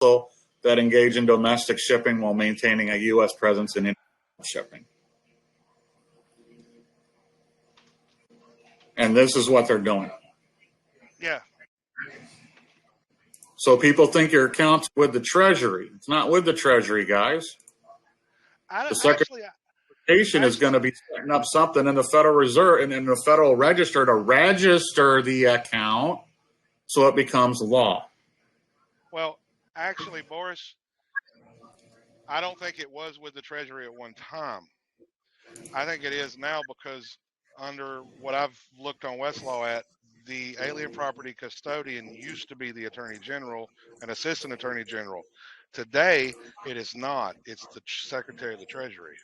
that engage in domestic shipping while maintaining a U.S. presence in international shipping. And this is what they're doing. Yeah. So people think your account's with the Treasury. It's not with the Treasury, guys. The Secretary of Education is going to be setting up something in the Federal Reserve and in the Federal Register to register the account so it becomes law. Well, actually, Boris, I don't think it was with the Treasury at one time. I think it is now because under what I've looked on Westlaw at, the alien property custodian used to be the Attorney General and Assistant Attorney General. Today, it is not. It's the Secretary of the Treasury.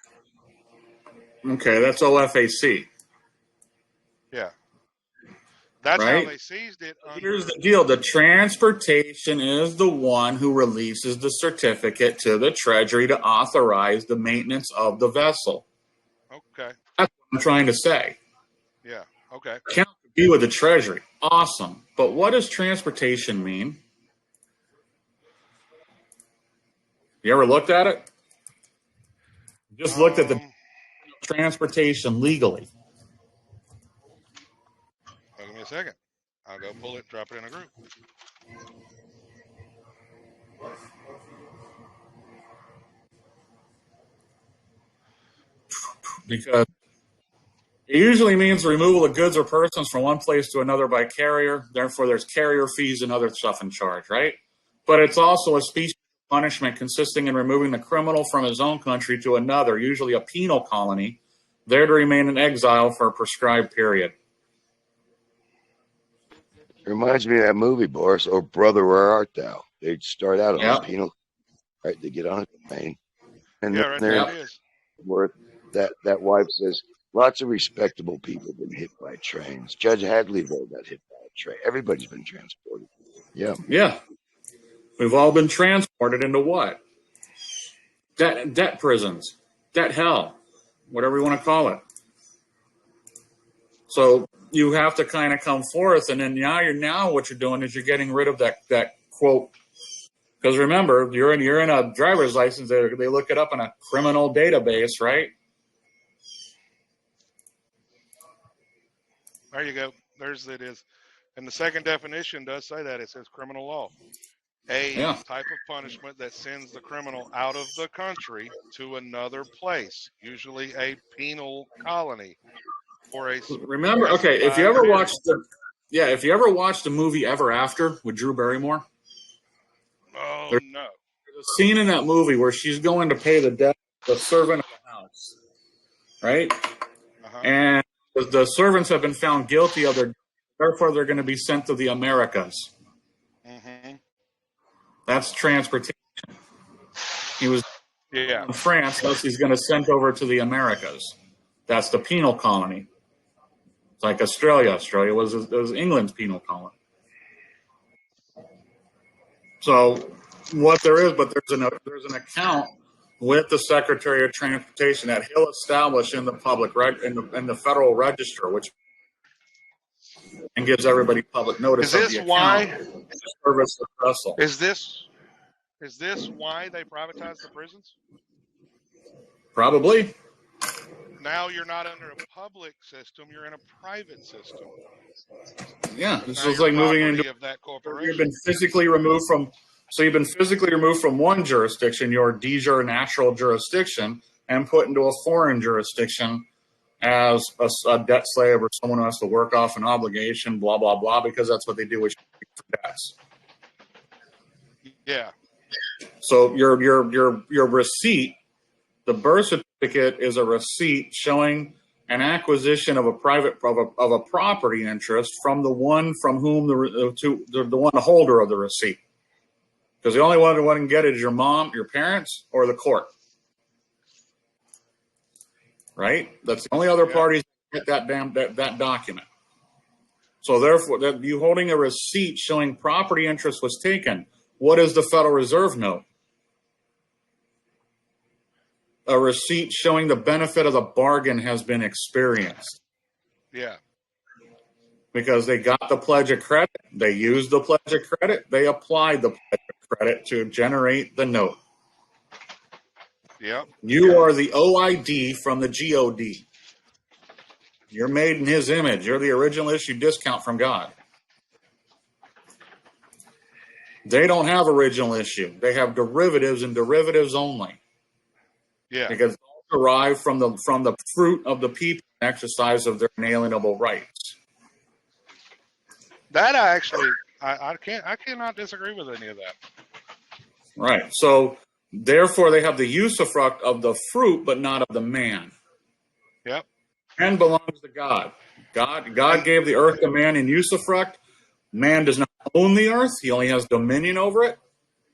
Okay, that's OFAC. Yeah. That's right? how they seized it. Here's the deal. The transportation is the one who releases the certificate to the Treasury to authorize the maintenance of the vessel. Okay. That's what I'm trying to say. Yeah, okay. Account could be with the Treasury. Awesome. But what does transportation mean? You ever looked at it? Just looked at the transportation legally. Give me a second. I'll go pull it, drop it in a group. Because it usually means the removal of goods or persons from one place to another by carrier. Therefore, there's carrier fees and other stuff in charge, right? But it's also a species of punishment consisting in removing the criminal from his own country to another, usually a penal colony, there to remain in exile for a prescribed period. It reminds me of that movie, Boris, or Brother, Where Art Thou? They'd start out on the penal, right? They get on a domain. And right there it is. Where that wife says, lots of respectable people have been hit by trains. Judge Hadleyville got hit by a train. Everybody's been transported. Yeah. Yeah. We've all been transported into what? Debt prisons, debt hell, whatever you want to call it. So you have to kind of come forth, and then now what you're doing is you're getting rid of that quote. Because remember, you're in a driver's license. They look it up in a criminal database, right? There you go. There's it is. And the second definition does say that. It says criminal law. Type of punishment that sends the criminal out of the country to another place, usually a penal colony. Remember, okay, if you ever watched the movie Ever After with Drew Barrymore. Oh, no. There's a scene in that movie where she's going to pay the debt of the servant of the house, right? And the servants have been found guilty of their, therefore they're going to be sent to the Americas. That's transportation. He was in France, thus he's going to send over to the Americas. That's the penal colony. It's like Australia. Australia was England's penal colony. So what there is, but there's an account with the Secretary of Transportation that he'll establish in the public in the Federal Register, which and gives everybody public notice. Is this why? Service the vessel. Is this why they privatized the prisons? Probably. Now you're not under a public system; you're in a private system. Yeah, this is like moving into that corporation. You've been physically removed from. So you've been physically removed from one jurisdiction, your de jure natural jurisdiction, and put into a foreign jurisdiction as a debt slave or someone who has to work off an obligation, blah blah blah, because that's what they do with debts. Yeah. So your receipt, the birth certificate, is a receipt showing an acquisition of a property interest from the one from whom the holder of the receipt. Because the only one who can get it is your mom, your parents, or the court. Right? That's the only other parties that get that document. So therefore, that you holding a receipt showing property interest was taken. What is the Federal Reserve note? A receipt showing the benefit of the bargain has been experienced. Yeah. Because they got the pledge of credit, they used the pledge of credit, they applied the pledge of credit to generate the note. Yep. You are the OID from the GOD. You're made in his image. You're the original issue discount from God. They don't have original issue. They have derivatives and derivatives only. Yeah. Because it's all derived from the fruit of the people and exercise of their inalienable rights. That I cannot disagree with any of that. Right. So therefore they have the usufruct of the fruit, but not of the man. Yep. Man belongs to God. God gave the earth to man in usufruct. Man does not own the earth. He only has dominion over it.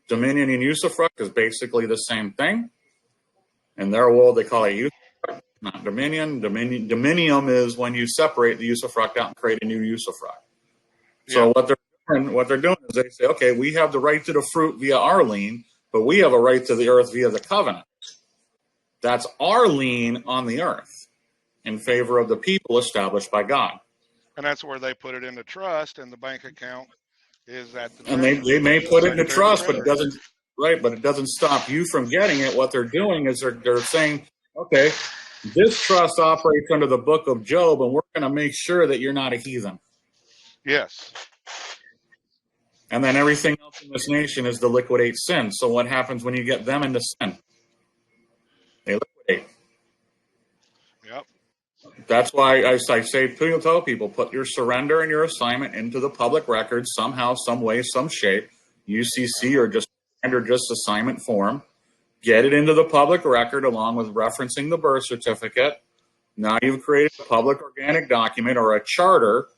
Dominion and usufruct is basically the same thing. In their world, they call it usufruct, not dominion. Dominium is when you separate the usufruct out and create a new usufruct. So what they're doing is they say, okay, we have the right to the fruit via our lien, but we have a right to the earth via the covenant. That's our lien on the earth in favor of the people established by God. And that's where they put it in the trust, and the bank account is at the And they may put it in the trust, but it doesn't. Right, but it doesn't stop you from getting it. What they're doing is they're saying, okay, this trust operates under the book of Job, and we're going to make sure that you're not a heathen. Yes. And then everything else in this nation is to liquidate sin. So what happens when you get them into sin? They liquidate. Yep. That's why I say, tell people, put your surrender and your assignment into the public record somehow, some way, some shape, UCC or just assignment form. Get it into the public record along with referencing the birth certificate. Now you've created a public organic document or a charter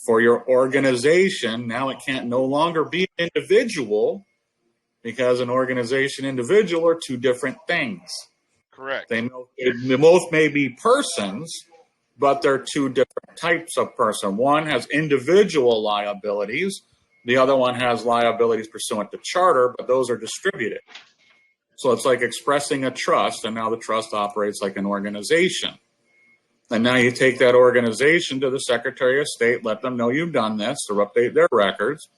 for your organization. Now it can't no longer be an individual because an organization and individual are two different things. Correct. They both may be persons, but they're two different types of person. One has individual liabilities. The other one has liabilities pursuant to charter, but those are distributed. So it's like expressing a trust, and now the trust operates like an organization. And now you take that organization to the Secretary of State, let them know you've done this, or update their records,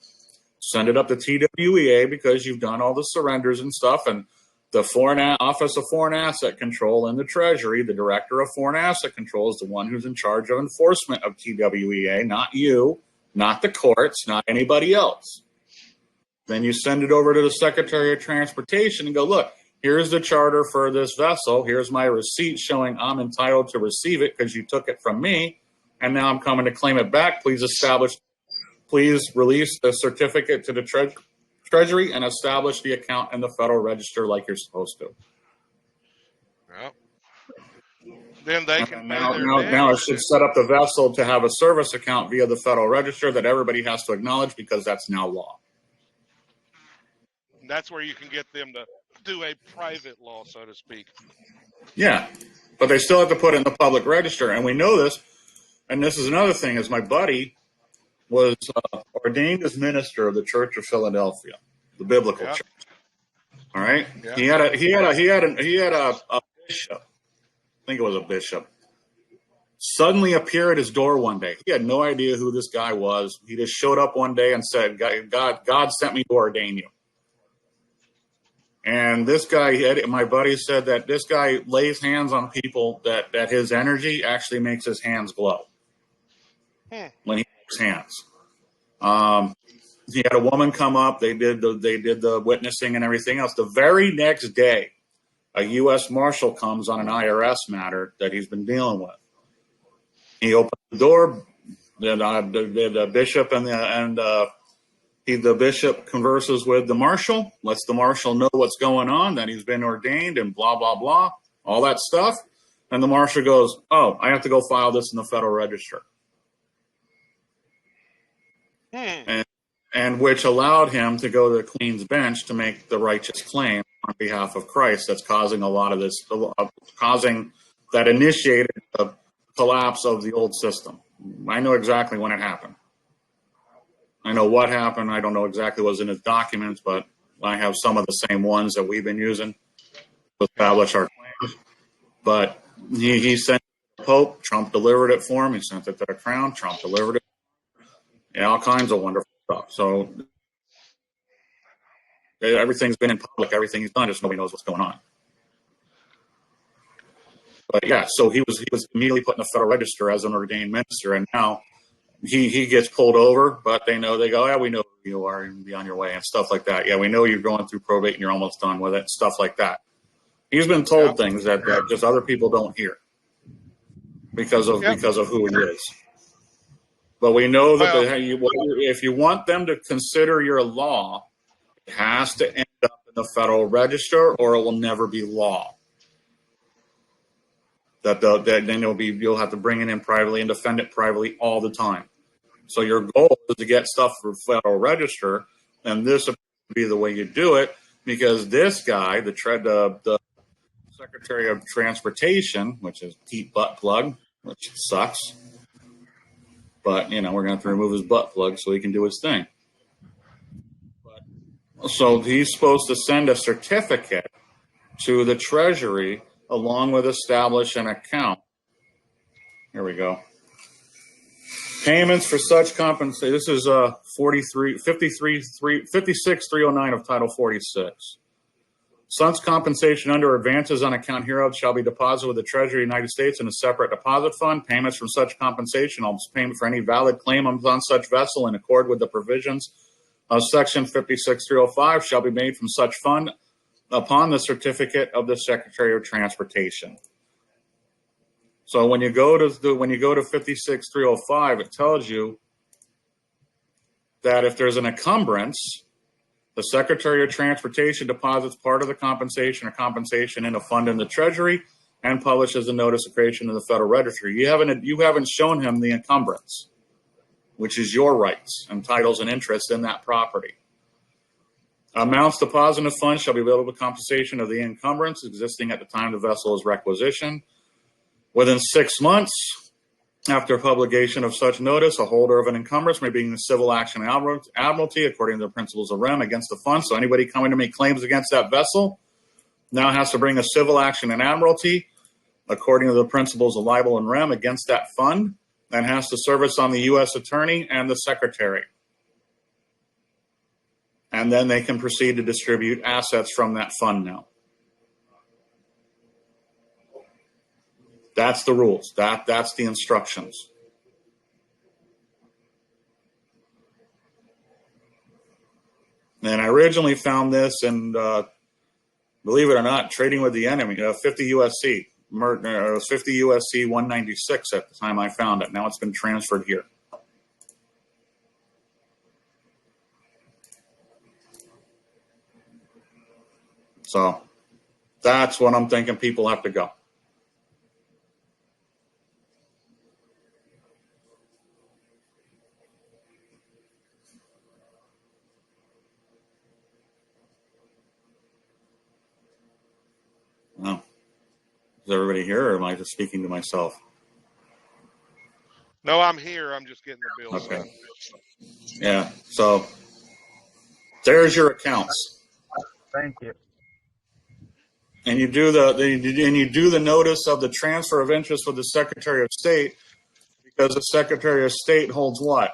send it up to TWEA because you've done all the surrenders and stuff, and the Office of Foreign Asset Control in the Treasury, the Director of Foreign Asset Control, is the one who's in charge of enforcement of TWEA, not you, not the courts, not anybody else. Then you send it over to the Secretary of Transportation and go, look, here's the charter for this vessel. Here's my receipt showing I'm entitled to receive it because you took it from me, and now I'm coming to claim it back. Please release the certificate to the Treasury and establish the account in the Federal Register like you're supposed to. Yep. Then they can pay their now it should set up the vessel to have a service account via the Federal Register that everybody has to acknowledge because that's now law. That's where you can get them to do a private law, so to speak. Yeah, but they still have to put it in the public register. And we know this, and this is another thing, is my buddy was ordained as minister of the Church of Philadelphia, the biblical church. All right? Yeah. He had a bishop, I think it was a bishop, suddenly appear at his door one day. He had no idea who this guy was. He just showed up one day and said, God sent me to ordain you. And this guy, my buddy said that this guy lays hands on people that his energy actually makes his hands glow when he makes hands. He had a woman come up. They did the witnessing and everything else. The very next day, a U.S. Marshal comes on an IRS matter that he's been dealing with. He opens the door. The bishop the bishop converses with the marshal, lets the marshal know what's going on, that he's been ordained and blah, blah, blah, all that stuff. And the marshal goes, oh, I have to go file this in the Federal Register. And which allowed him to go to the Queen's Bench to make the righteous claim on behalf of Christ that's causing a lot of this, that initiated the collapse of the old system. I know exactly when it happened. I know what happened. I don't know exactly what was in his documents, but I have some of the same ones that we've been using to establish our claims. But he sent it to the Pope. Trump delivered it for him. He sent it to the Crown. Trump delivered it. Yeah, all kinds of wonderful stuff. So Everything's been in public. Everything he's done, just nobody knows what's going on. But yeah, so he was immediately put in the Federal Register as an ordained minister, and now he gets pulled over, but they go, yeah, we know who you are and be on your way and stuff like that. Yeah, we know you're going through probate and you're almost done with it and stuff like that. He's been told things that just other people don't hear because of who he is. But we know that if you want them to consider your law, it has to end up in the Federal Register, or it will never be law. Then you'll have to bring it in privately and defend it privately all the time. So your goal is to get stuff for Federal Register, and this would be the way you do it, because this guy, the Secretary of Transportation, which is Pete Butt Plug, which sucks, but we're going to have to remove his butt plug so he can do his thing. So he's supposed to send a certificate to the Treasury along with establish an account. Here we go. Payments for such compensation. This is 56,309 of Title 46. Such compensation under advances on account hereof shall be deposited with the Treasury of the United States in a separate deposit fund. Payments from such compensation, almost payment for any valid claim on such vessel in accord with the provisions of Section 56,305 shall be made from such fund upon the certificate of the Secretary of Transportation. So when you go to 56,305, it tells you that if there's an encumbrance, the Secretary of Transportation deposits part of the compensation or compensation in a fund in the Treasury and publishes a notice of creation in the Federal Register. You haven't shown him the encumbrance, which is your rights and titles and interests in that property. Amounts deposited in the fund shall be available for compensation of the encumbrance existing at the time the vessel is requisitioned. Within 6 months after publication of such notice, a holder of an encumbrance may bring the civil action admiralty according to the principles of REM against the fund. So anybody coming to make claims against that vessel now has to bring a civil action in admiralty according to the principles of libel and REM against that fund, and has to service on the U.S. Attorney and the Secretary. And then they can proceed to distribute assets from that fund now. That's the rules. That's the instructions. And I originally found this in, believe it or not, Trading with the Enemy, 50 USC. It was 50 USC 196 at the time I found it. Now it's been transferred here. So that's what I'm thinking people have to go. Well, is everybody here, or am I just speaking to myself? No, I'm here. I'm just getting the bills. Okay. Yeah. So there's your accounts. Thank you. And you do the notice of the transfer of interest with the Secretary of State, because the Secretary of State holds what?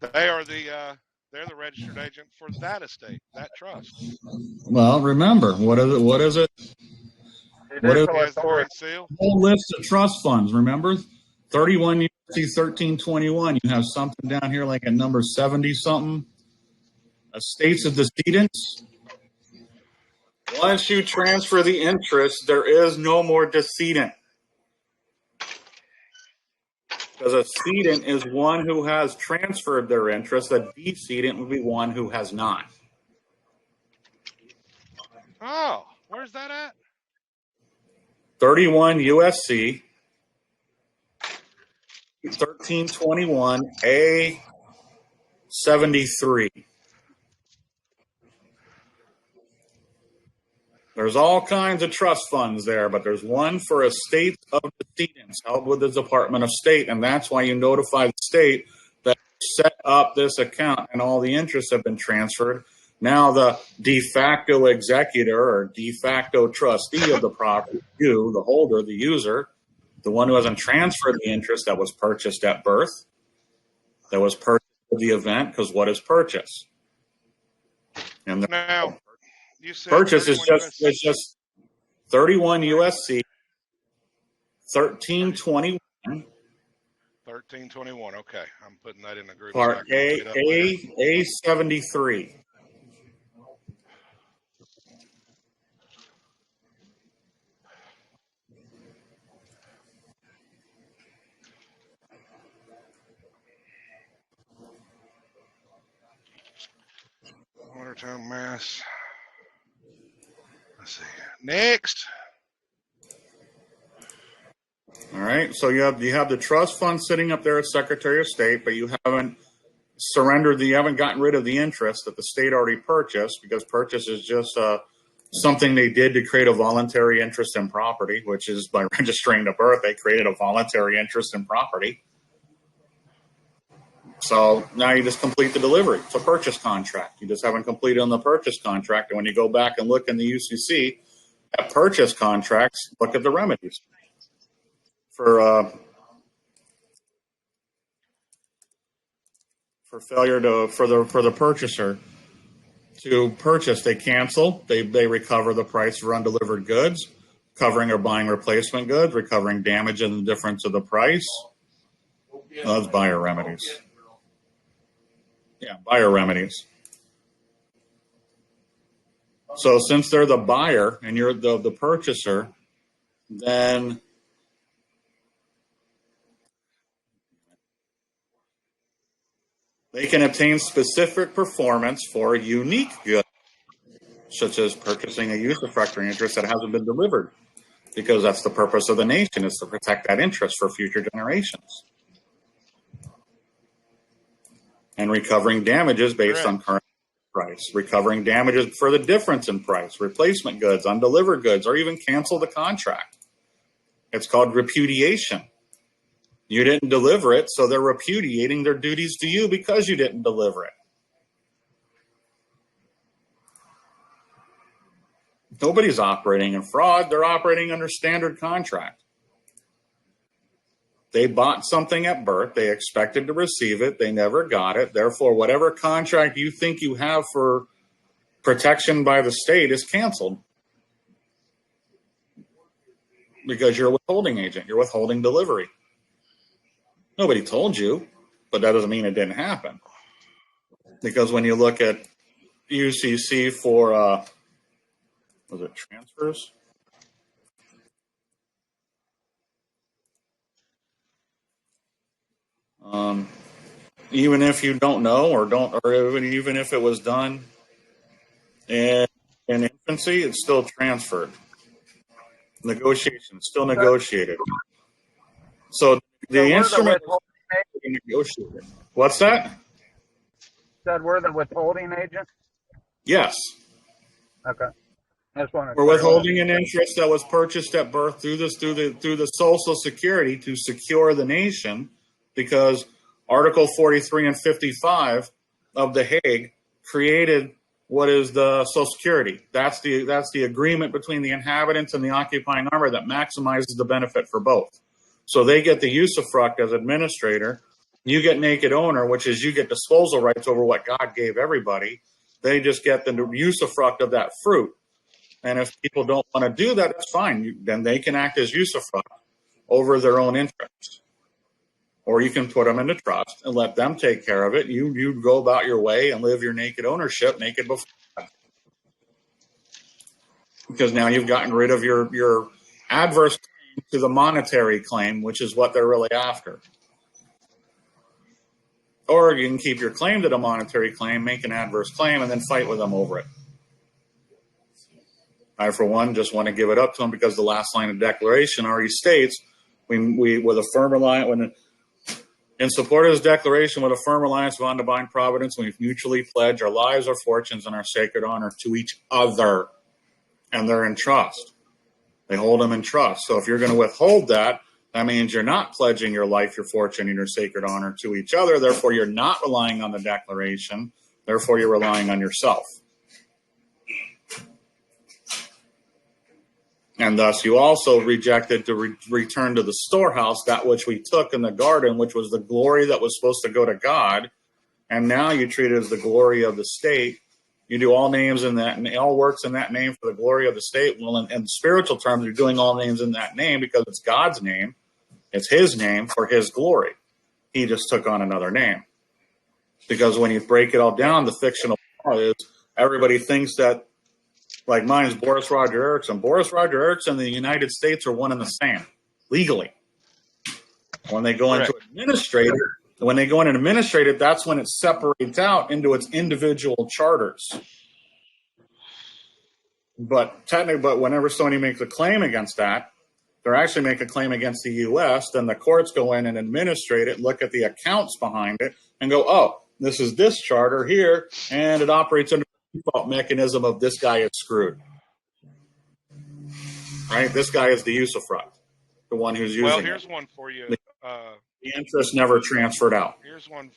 They're the registered agent for that estate, that trust. Well, remember, what is it? What is the Great Seal? Whole list of trust funds, remember? 31 USC 1321. You have something down here like a number 70 something. Estates of decedents. Once you transfer the interest, there is no more decedent. Because a decedent is one who has transferred their interest. A decedent would be one who has not. Oh, where's that at? 31 USC 1321 A73. There's all kinds of trust funds there, but there's one for estates of decedents held with the Department of State, and that's why you notify the state that you set up this account and all the interests have been transferred. Now the de facto executor or de facto trustee of the property, you, the holder, the user, the one who hasn't transferred the interest that was purchased at birth, that was purchased of the event, because what is purchase? And the Now, you said purchase is 31 just it's just 31 USC 1321 1321. Okay, I'm putting that in the group. part so I can look it up later. A 73. Watertown, Mass. Let's see. Next. All right, so you have the trust fund sitting up there as Secretary of State, but you haven't you haven't gotten rid of the interest that the state already purchased, because purchase is just something they did to create a voluntary interest in property, which is by registering to birth, they created a voluntary interest in property. So now you just complete the delivery. It's a purchase contract. You just haven't completed on the purchase contract. And when you go back and look in the UCC at purchase contracts, look at the remedies for failure for the purchaser to purchase. They cancel. They recover the price for undelivered goods, covering or buying replacement goods, recovering damage and the difference of the price. That's buyer remedies. Yeah, buyer remedies. So since they're the buyer and you're the purchaser, then they can obtain specific performance for unique goods, such as purchasing a usufructuary interest that hasn't been delivered, because that's the purpose of the nation, is to protect that interest for future generations. And recovering damages based on current price, recovering damages for the difference in price, replacement goods, undelivered goods, or even cancel the contract. It's called repudiation. You didn't deliver it, so they're repudiating their duties to you because you didn't deliver it. Nobody's operating in fraud. They're operating under standard contract. They bought something at birth. They expected to receive it. They never got it. Therefore, whatever contract you think you have for protection by the state is canceled, because you're a withholding agent. You're withholding delivery. Nobody told you, but that doesn't mean it didn't happen. Because when you look at UCC for, was it transfers? Even if you don't know or even if it was done in infancy, it's still transferred. Negotiation, still negotiated. So the instrument is negotiated. What's that? Said we're the withholding agent? Yes. Okay. We're withholding an interest that was purchased at birth through the Social Security to secure the nation, because Article 43 and 55 of the Hague created what is the Social Security. That's the agreement between the inhabitants and the occupying army that maximizes the benefit for both. So they get the usufruct as administrator. You get naked owner, which is you get disposal rights over what God gave everybody. They just get the usufruct of that fruit. And if people don't want to do that, it's fine. Then they can act as usufruct over their own interest. Or you can put them into trust and let them take care of it. You go about your way and live your naked ownership naked before God. Because now you've gotten rid of your adverse claim to the monetary claim, which is what they're really after. Or you can keep your claim to the monetary claim, make an adverse claim, and then fight with them over it. I, for one, just want to give it up to them, because the last line of declaration already states, we with a firm reliance, in support of this declaration, with a firm reliance upon divine providence, we mutually pledge our lives, our fortunes, and our sacred honor to each other. And they're in trust. They hold them in trust. So if you're going to withhold that, that means you're not pledging your life, your fortune, and your sacred honor to each other. Therefore, you're not relying on the declaration. Therefore, you're relying on yourself. And thus you also rejected to return to the storehouse that which we took in the garden, which was the glory that was supposed to go to God, and now you treat it as the glory of the state. You do all names in that, and all works in that name for the glory of the state. Well, in spiritual terms, you're doing all names in that name because it's God's name. It's his name for his glory. He just took on another name. Because when you break it all down, the fictional law is everybody thinks that, like mine is Boris Roger Erickson. Boris Roger Erickson and the United States are one and the same, legally. When they go into administrative, that's when it separates out into its individual charters. But whenever somebody makes a claim against that, they're actually making a claim against the U.S., then the courts go in and administrate it, look at the accounts behind it, and go, oh, this is this charter here, and it operates under the default mechanism of this guy is screwed. Right? This guy is the usufruct, the one who's using it. Well, here's one for you. The interest never transferred out. Here's one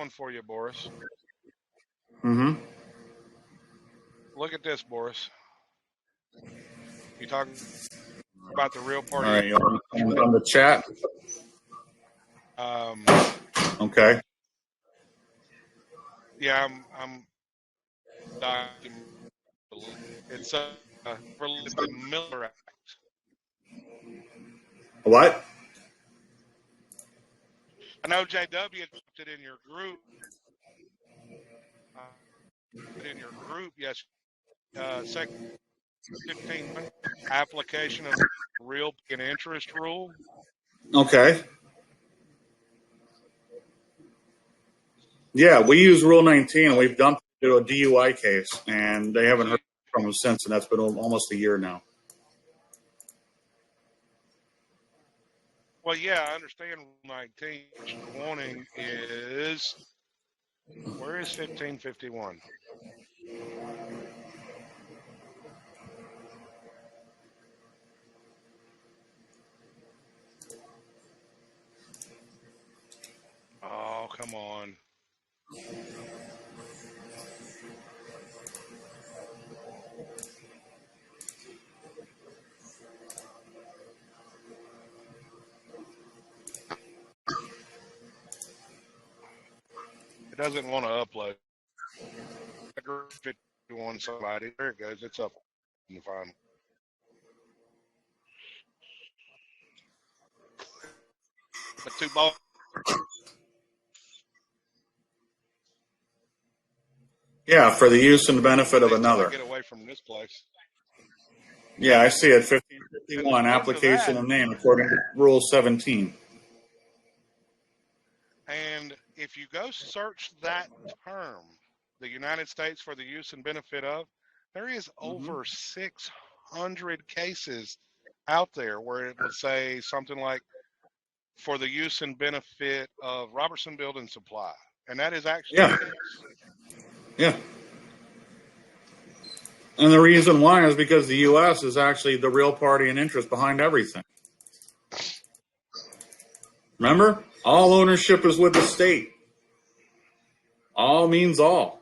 for you, Boris. Mm-hmm. Look at this, Boris. You talking about the real party? All right, on the chat. Okay. Yeah, I'm it's the Miller Act. What? I know JW put it in your group. Yes. Section 15, application of real and interest rule. Okay. Yeah, we use Rule 19. We've dumped it to a DUI case, and they haven't heard from them since, and that's been almost a year now. Well, yeah, I understand Rule 19. What you're wanting is, where is 1551? Oh, come on. It doesn't want to upload. If you want somebody, there it goes. It's up. You can find. But two balls. Yeah, for the use and benefit of another. Get away from this place. Yeah, I see it. 1551, application of name according to Rule 17. And if you go search that term, the United States for the use and benefit of, there is over 600 cases out there where it would say something like for the use and benefit of Robertson Building Supply. And that is actually Yeah. And the reason why is because the U.S. is actually the real party and interest behind everything. Remember? All ownership is with the state. All means all.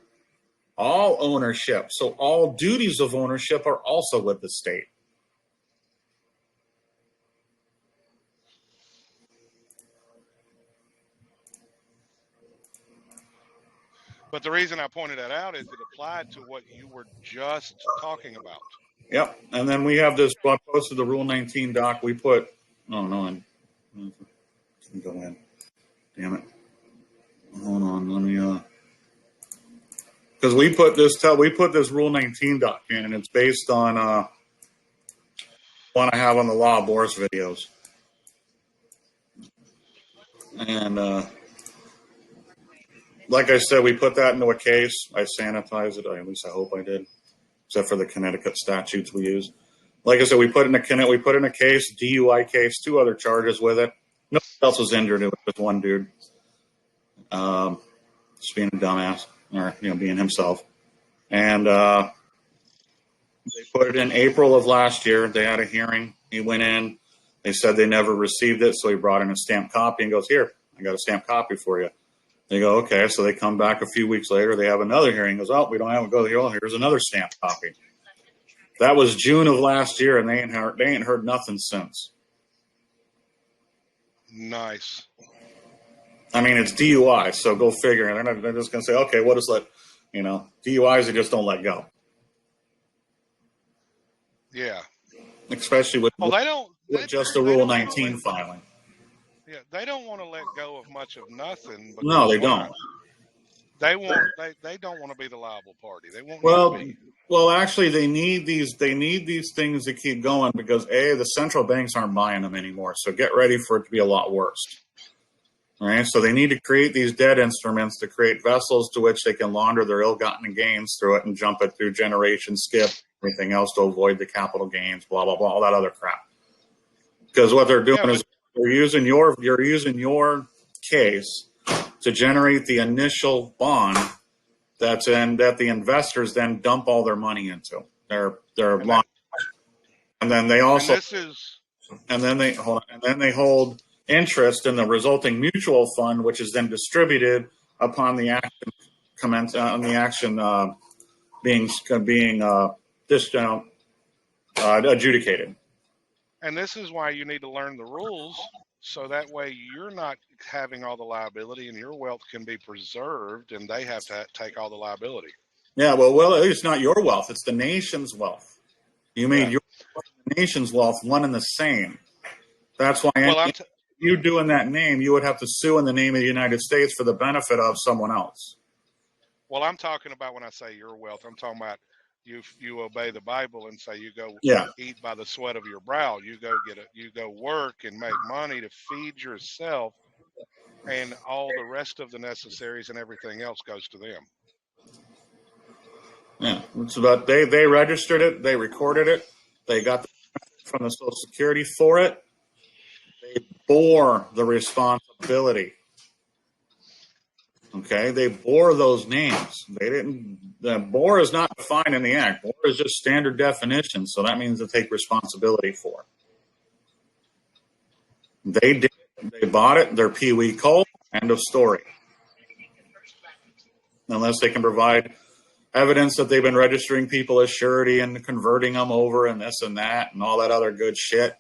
All ownership. So all duties of ownership are also with the state. But the reason I pointed that out is it applied to what you were just talking about. Yep. And then we have this, I posted the Rule 19 doc. We put, oh no, I can go in. Damn it. Hold on. Let me, because we put this Rule 19 doc in, and it's based on one I have on the Law of Boris videos. And like I said, we put that into a case. I sanitized it. At least I hope I did, except for the Connecticut statutes we use. Like I said, we put in a case, DUI case, 2 other charges with it. Nobody else was injured. It was just one dude, just being a dumbass, or being himself. And they put it in April of last year. They had a hearing. He went in. They said they never received it, so he brought in a stamped copy and goes, "Here, I got a stamped copy for you." They go, "Okay." So they come back a few weeks later. They have another hearing. Goes, "Oh, we don't have it." Go, "Oh, here's another stamped copy." That was June of last year, and they ain't heard nothing since. Nice. I mean, it's DUI, so go figure. They're just going to say, okay, we'll just let, DUIs, they just don't let go. Yeah. Especially with, Well, they don't. with just the they Rule don't wanna 19 let- filing. Yeah, they don't want to let go of much of nothing. No, they because don't. They want. They don't want to be the liable party. They won't. Well, need to be. well, actually, they need these things to keep going because the central banks aren't buying them anymore. So get ready for it to be a lot worse. All right, so they need to create these debt instruments to create vessels to which they can launder their ill-gotten gains through it and jump it through generation, skip everything else to avoid the capital gains, blah blah blah, all that other crap. Because what they're doing is you're using your case to generate the initial bond that the investors then dump all their money into. And then they also and then they hold interest in the resulting mutual fund, which is then distributed upon the action being adjudicated. And this is why you need to learn the rules, so that way you're not having all the liability and your wealth can be preserved, and they have to take all the liability. Yeah, well, it's not your wealth; it's the nation's wealth. You made your nation's wealth one and the same. That's why you doing that name, you would have to sue in the name of the United States for the benefit of someone else. Well, I'm talking about when I say your wealth, I'm talking about you obey the Bible and say you go eat by the sweat of your brow. You go work and make money to feed yourself, and all the rest of the necessaries and everything else goes to them. Yeah, it's about they registered it, they recorded it, they got the from the Social Security for it. They bore the responsibility. Okay, they bore those names. They didn't. The bore is not defined in the act. Bore is just standard definition, so that means they take responsibility for it. They did. They bought it. They're Pee Wee Cole. End of story. Unless they can provide evidence that they've been registering people as surety and converting them over and this and that and all that other good shit,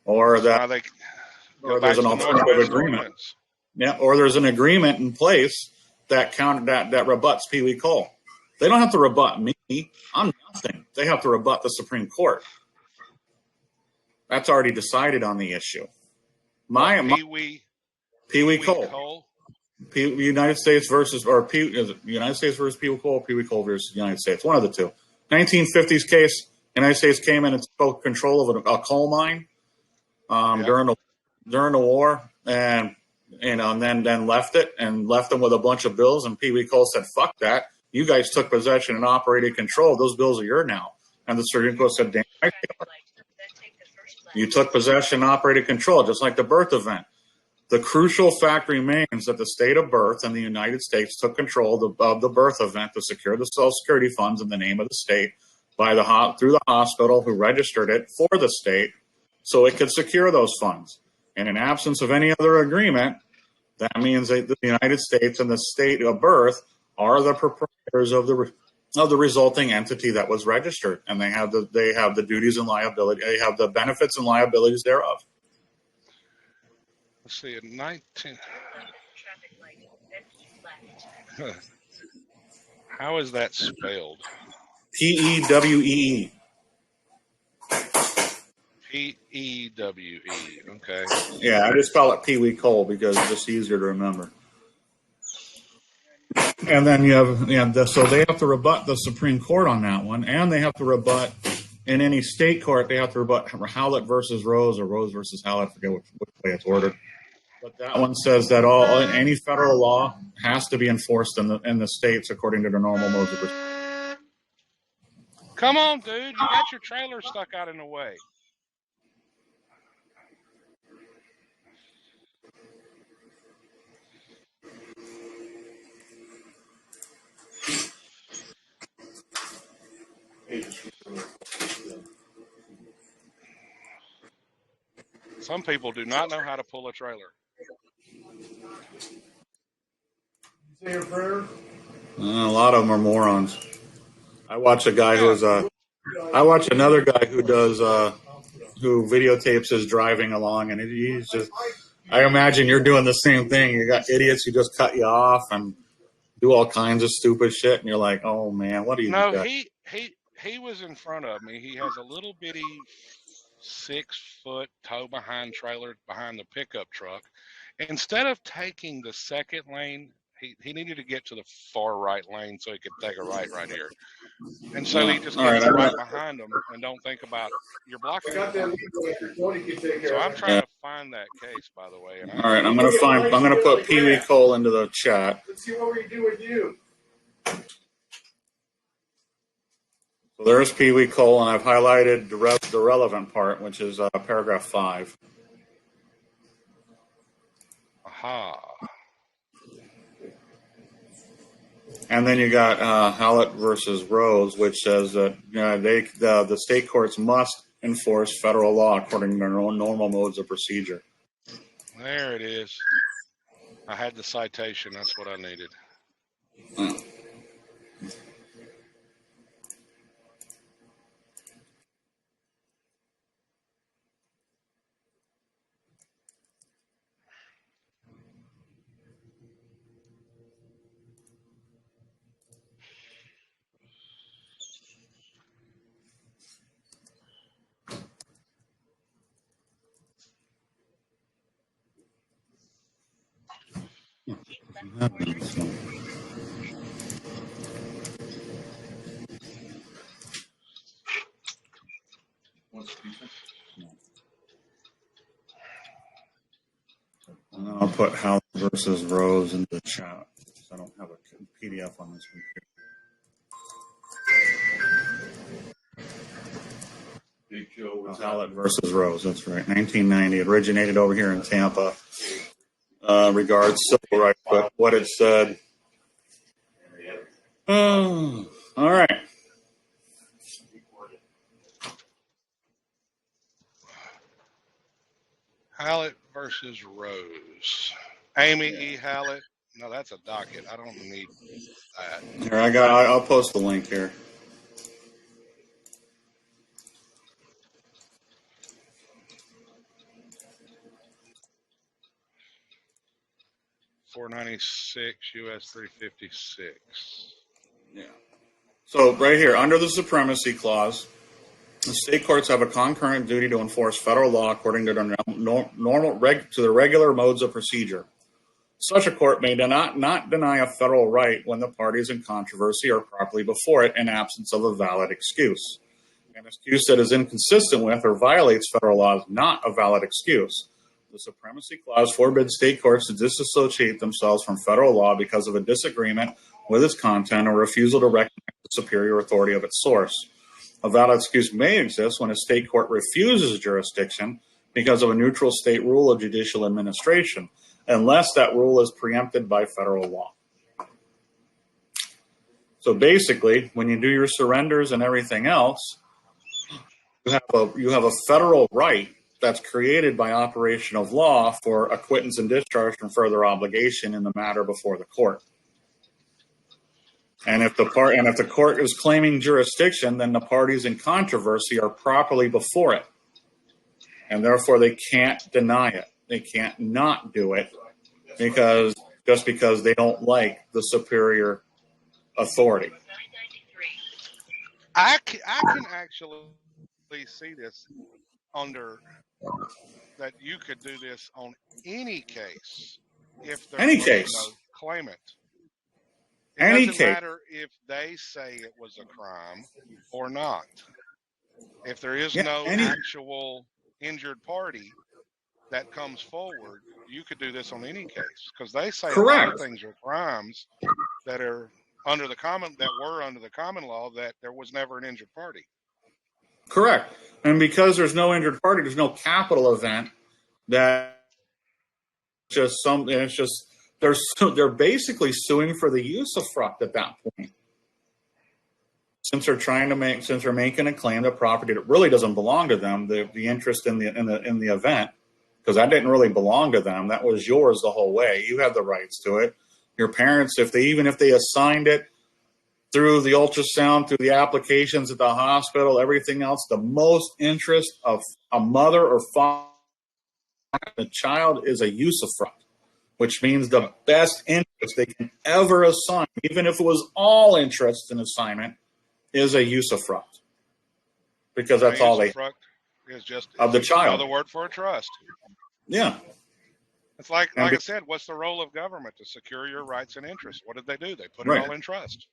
or that, or there's an alternative agreement. Yeah, or there's an agreement in place that rebuts Pee Wee Cole. They don't have to rebut me. I'm nothing. They have to rebut the Supreme Court. That's already decided on the issue. Pee Wee Cole. United States versus United States versus Pee Wee Cole, Pee Wee Cole versus United States. One of the two. 1950s case. United States came in and took control of a coal mine during the war, and then left them with a bunch of bills. And Pee Wee Cole said, "Fuck that! You guys took possession and operated control. Those bills are yours now." And the Supreme Court said, "Damn right they are. You took possession and operated control, just like the birth event." The crucial fact remains that the state of birth in the United States took control of the birth event to secure the Social Security funds in the name of the state through the hospital who registered it for the state, so it could secure those funds. And in absence of any other agreement, that means that the United States and the state of birth are the proprietors of the resulting entity that was registered, and they have the duties and liability. They have the benefits and liabilities thereof. Let's see, in 19. How is that spelled? P-E-W-E-E. P-E-W-E. Okay. Yeah, I just call it Pee Wee Cole because it's just easier to remember. And then you have, so they have to rebut the Supreme Court on that one, and they have to rebut in any state court. They have to rebut Howlett versus Rose or Rose versus Howlett. I forget which way it's ordered. But that one says that any federal law has to be enforced in the states according to the normal modes of procedure. Come on, dude! You got your trailer stuck out in the way. Some people do not know how to pull a trailer. Say your prayer. A lot of them are morons. I watch another guy who does who videotapes his driving along, and he's I imagine you're doing the same thing. You got idiots who just cut you off and do all kinds of stupid shit, and you're like, "Oh man, what do you No, got?" he was in front of me. He has a little bitty 6-foot tow behind trailer behind the pickup truck. Instead of taking the second lane, he needed to get to the far right lane so he could take a right here. And so he just All right, gets I'm right gonna, behind him and don't think about you're blocking his Got that lane. So I'm trying yeah. to find that case, by the way. And All right, I'm gonna put Pee Wee Cole into the chat. Let's see what we do with you. So there's Pee Wee Cole, and I've highlighted the relevant part, which is paragraph 5. Aha. And then you got Hallett versus Rose, which says that the state courts must enforce federal law according to their own normal modes of procedure. There it is. I had the citation. That's what I needed. Oh. And then I'll put Hallett versus Rose into the chat. I don't have a PDF on this computer. Big Joe, Hallett versus Rose, that's right. 1990. It originated over here in Tampa. Regards civil rights, but what it said. Oh, all right. Hallett versus Rose. Amy E. Hallett. No, that's a docket. I don't need that. Here, I'll post the link here. $496 US 356. Yeah. So right here, under the Supremacy Clause, the state courts have a concurrent duty to enforce federal law according to their regular modes of procedure. Such a court may not deny a federal right when the parties in controversy are properly before it in absence of a valid excuse. An excuse that is inconsistent with or violates federal law is not a valid excuse. The Supremacy Clause forbids state courts to disassociate themselves from federal law because of a disagreement with its content or refusal to recognize the superior authority of its source. A valid excuse may exist when a state court refuses jurisdiction because of a neutral state rule of judicial administration, unless that rule is preempted by federal law. So basically, when you do your surrenders and everything else, you have a federal right that's created by operation of law for acquittance and discharge from further obligation in the matter before the court. And if the court is claiming jurisdiction, then the parties in controversy are properly before it, and therefore they can't deny it. They can't not do it because they don't like the superior authority. I can actually see this under that you could do this on any case if there Any was case. no claimant. It Any doesn't case. matter if they say it was a crime or not. If there is Yeah, no any- actual injured party that comes forward, you could do this on any case because they say a lot Correct. of things are crimes that are under the common law that there was never an injured party. Correct. And because there's no injured party, there's no capital event that they're basically suing for the usufruct at that point. Since they're making a claim to property that really doesn't belong to them, the interest in the event, because that didn't really belong to them, that was yours the whole way. You had the rights to it. Your parents, if they assigned it through the ultrasound, through the applications at the hospital, everything else, the most interest of a mother or father the child is a usufruct, which means the best interest they can ever assign, even if it was all interest in assignment, is a usufruct. Because that's all they Usufruct is just of the child. another word for a trust. Yeah. It's like And I said, what's the role of government? To secure your rights and interests. What did they do? They put it Right. all in trust.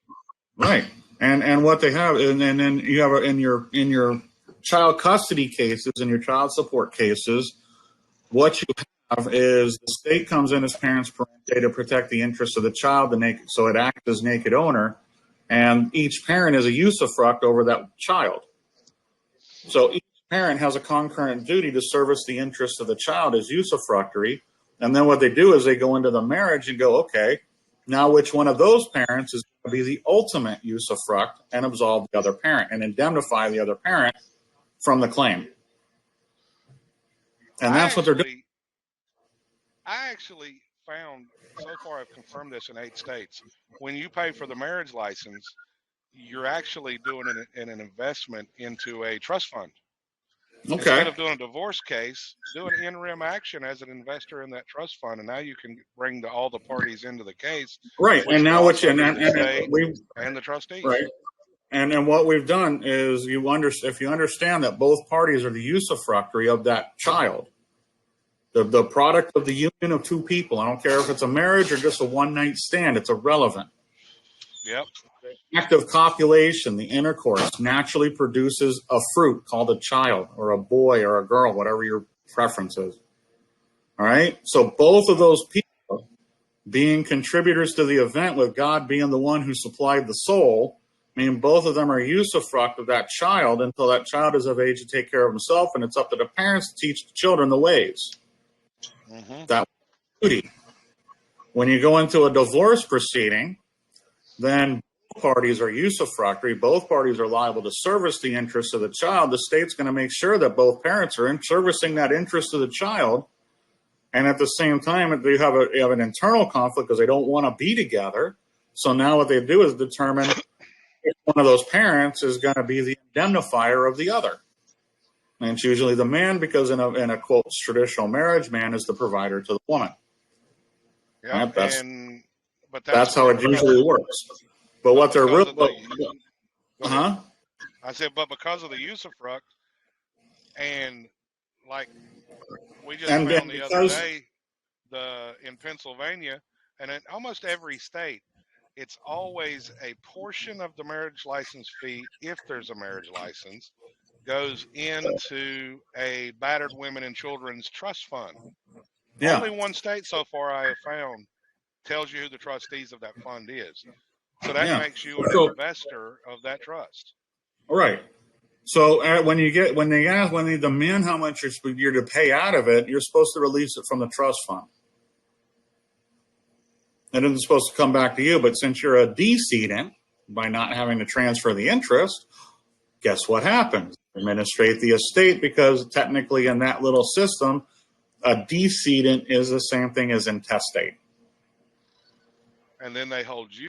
Right. And what they have, and then you have in your child custody cases and your child support cases, what you have is the state comes in as parents parentis to protect the interests of the child, so it acts as naked owner, and each parent is a usufruct over that child. So each parent has a concurrent duty to service the interests of the child as usufructory, and then what they do is they go into the marriage and go, okay, now which one of those parents is going to be the ultimate usufruct and absolve the other parent and indemnify the other parent from the claim. And that's what they're doing. I actually found, so far I've confirmed this in 8 states, when you pay for the marriage license, you're actually doing an investment into a trust fund. Okay. Instead of doing a divorce case, do an in rem action as an investor in that trust fund, and now you can bring all the parties into the case. Right, and now what you and the trustees. Right, and what we've done is if you understand that both parties are the usufructory of that child, the product of the union of two people. I don't care if it's a marriage or just a one night stand; it's irrelevant. Yep. The act of copulation, the intercourse, naturally produces a fruit called a child or a boy or a girl, whatever your preference is. All right? So both of those people being contributors to the event, with God being the one who supplied the soul, meaning both of them are usufruct of that child until that child is of age to take care of himself, and it's up to the parents to teach the children the ways. Mm-hmm. That duty. When you go into a divorce proceeding, then both parties are usufructory. Both parties are liable to service the interests of the child. The state's going to make sure that both parents are servicing that interest of the child. And at the same time, they have an internal conflict because they don't want to be together. So now what they do is determine if one of those parents is going to be the indemnifier of the other. And it's usually the man, because in a quote traditional marriage, man is the provider to the woman. Yeah, right? But that's how it usually works. But what they're really, I said, but because of the usufruct, and like we just found the other day, in Pennsylvania, and in almost every state, it's always a portion of the marriage license fee, if there's a marriage license, goes into a battered women and children's trust fund. Yeah. Only one state so far I have found tells you who the trustees of that fund is. So that makes you an investor of that trust. Right. So when the men how much you're to pay out of it, you're supposed to release it from the trust fund. It isn't supposed to come back to you, but since you're a decedent, by not having to transfer the interest, guess what happens? Administrate the estate, because technically in that little system, a decedent is the same thing as intestate. And then they hold you.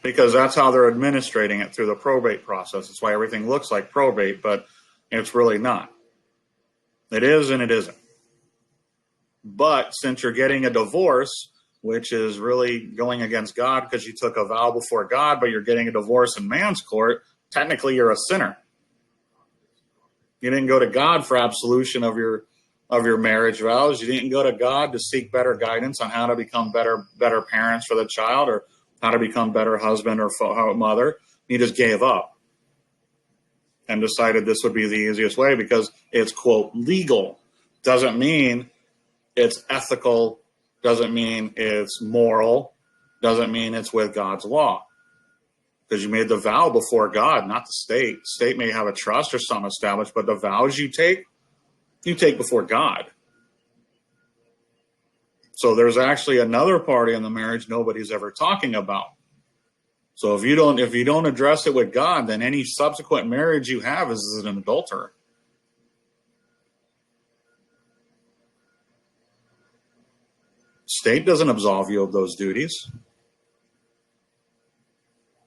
Because that's how they're administrating it through the probate process. That's why everything looks like probate, but it's really not. It is and it isn't. But since you're getting a divorce, which is really going against God because you took a vow before God, but you're getting a divorce in man's court, technically you're a sinner. You didn't go to God for absolution of your marriage vows. You didn't go to God to seek better guidance on how to become better parents for the child, or how to become better husband or mother. You just gave up and decided this would be the easiest way because it's, quote, legal. Doesn't mean it's ethical. Doesn't mean it's moral. Doesn't mean it's with God's law. Because you made the vow before God, not the state. The state may have a trust or something established, but the vows you take before God. So there's actually another party in the marriage nobody's ever talking about. So if you don't address it with God, then any subsequent marriage you have is an adulterer. State doesn't absolve you of those duties.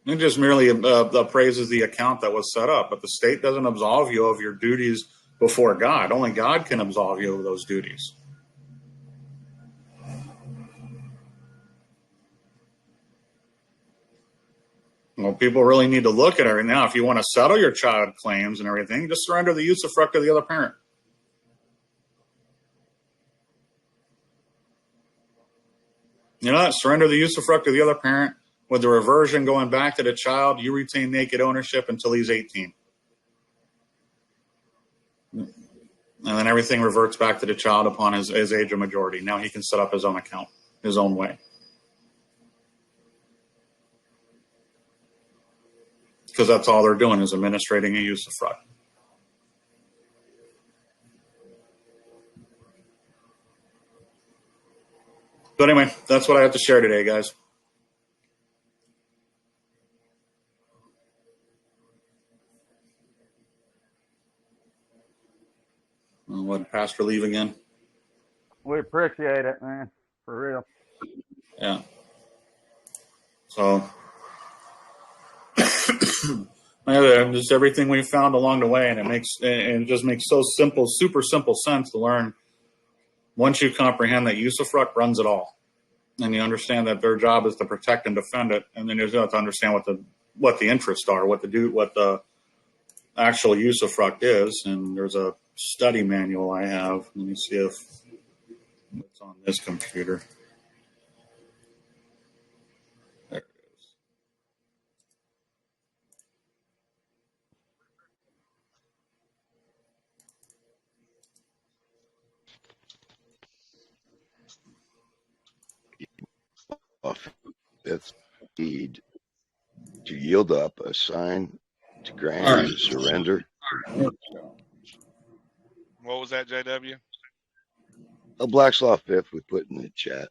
It just merely appraises the account that was set up, but the state doesn't absolve you of your duties before God. Only God can absolve you of those duties. Well, people really need to look at it right now. If you want to settle your child claims and everything, just surrender the usufruct to the other parent. You know, surrender the usufruct to the other parent. With the reversion going back to the child, you retain naked ownership until he's 18. And then everything reverts back to the child upon his age of majority. Now he can set up his own account, his own way. Because that's all they're doing is administrating a usufruct. But anyway, that's what I have to share today, guys. I'll let Pastor leave again. We appreciate it, man. For real. Yeah. So, just everything we've found along the way, and it just makes so simple, super simple sense to learn. Once you comprehend that usufruct runs it all, and you understand that their job is to protect and defend it, and then you have to understand what the interests are, what the actual usufruct is. And there's a study manual I have. Let me see if it's on this computer. There it is. Fifth deed to yield up, assign, to grant, All right. to surrender. What was that, JW? A Black's Law Fifth we put in the chat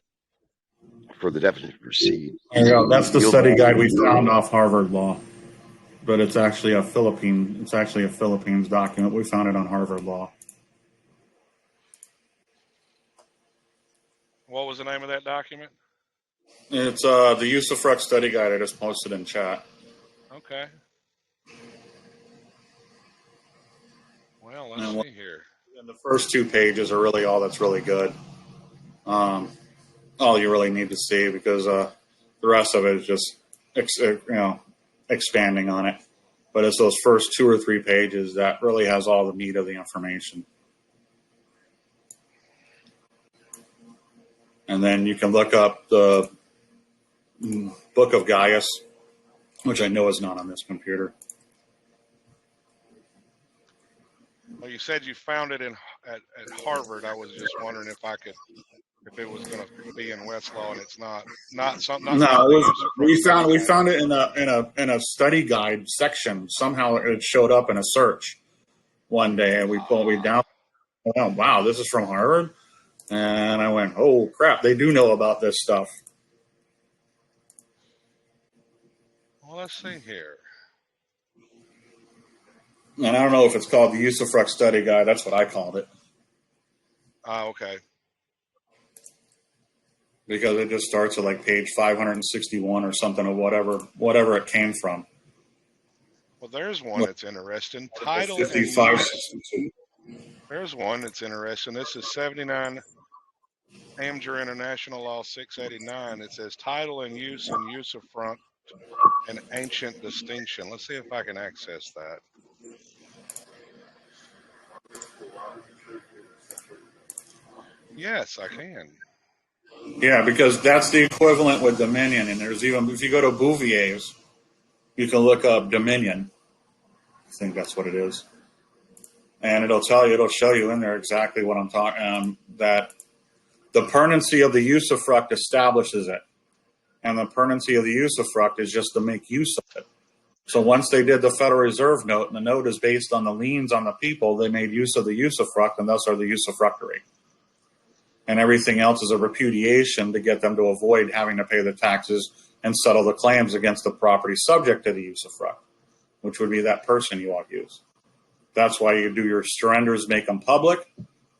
for the definition of proceed. There you go. That's the Yield study up. guide we found off Harvard Law, but it's actually a Philippines document. We found it on Harvard Law. What was the name of that document? It's the usufruct study guide. I just posted in chat. Okay. Well, let's And see here. And the first 2 pages are really all that's really good. All you really need to see, because the rest of it is just expanding on it. But it's those first 2 or 3 pages that really has all the meat of the information. And then you can look up the Book of Gaius, which I know is not on this computer. Well, you said you found it at Harvard. I was just wondering if it was going to be in Westlaw, and it's not something. No, we found it in a study guide section. Somehow it showed up in a search one day, and we down. Oh, wow, this is from Harvard, and I went, oh crap, they do know about this stuff. Well, let's see here. And I don't know if it's called the Usufruct Study Guide. That's what I called it. Okay. Because it just starts at like page 561 or something, or whatever it came from. Well, there's one that's interesting. Title 5562. There's one that's interesting. This is 79 Amger International Law 689. It says title and use and usufruct, an ancient distinction. Let's see if I can access that. Yes, I can. Yeah, because that's the equivalent with Dominion. And there's even, if you go to Bouvier's, you can look up Dominion. I think that's what it is. And it'll show you in there exactly what I'm talking, that the permanency of the usufruct establishes it. And the permanency of the usufruct is just to make use of it. So once they did the Federal Reserve note, and the note is based on the liens on the people, they made use of the usufruct, and thus are the usufructory. And everything else is a repudiation to get them to avoid having to pay the taxes and settle the claims against the property subject to the usufruct, which would be that person you all use. That's why you do your surrenders, make them public,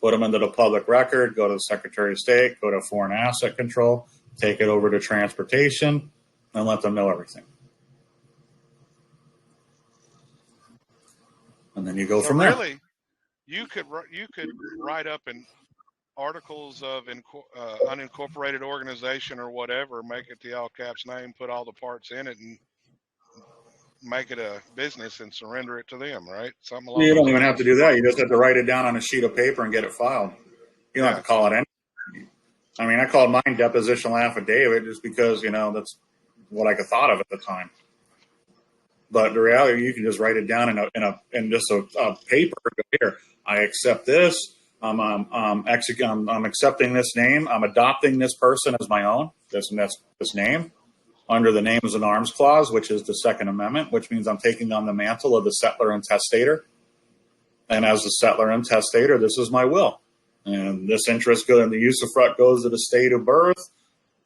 put them into the public record, go to the Secretary of State, go to Foreign Asset Control, take it over to transportation, and let them know everything. And then you go from there. Really, you could write up in articles of unincorporated organization or whatever, make it the all caps name, put all the parts in it, and make it a business and surrender it to them, right? Something along You don't those even have lines. to do that. You just have to write it down on a sheet of paper and get it filed. You don't have to call it anything. I mean, I called mine depositional affidavit just because, that's what I could thought of at the time. But the reality, you can just write it down in just a paper. Here, I accept this. I'm accepting this name. I'm adopting this person as my own. This name under the names and arms clause, which is the Second Amendment, which means I'm taking on the mantle of the settler and testator. And as the settler and testator, this is my will. And this interest goes, and the usufruct goes to the state of birth.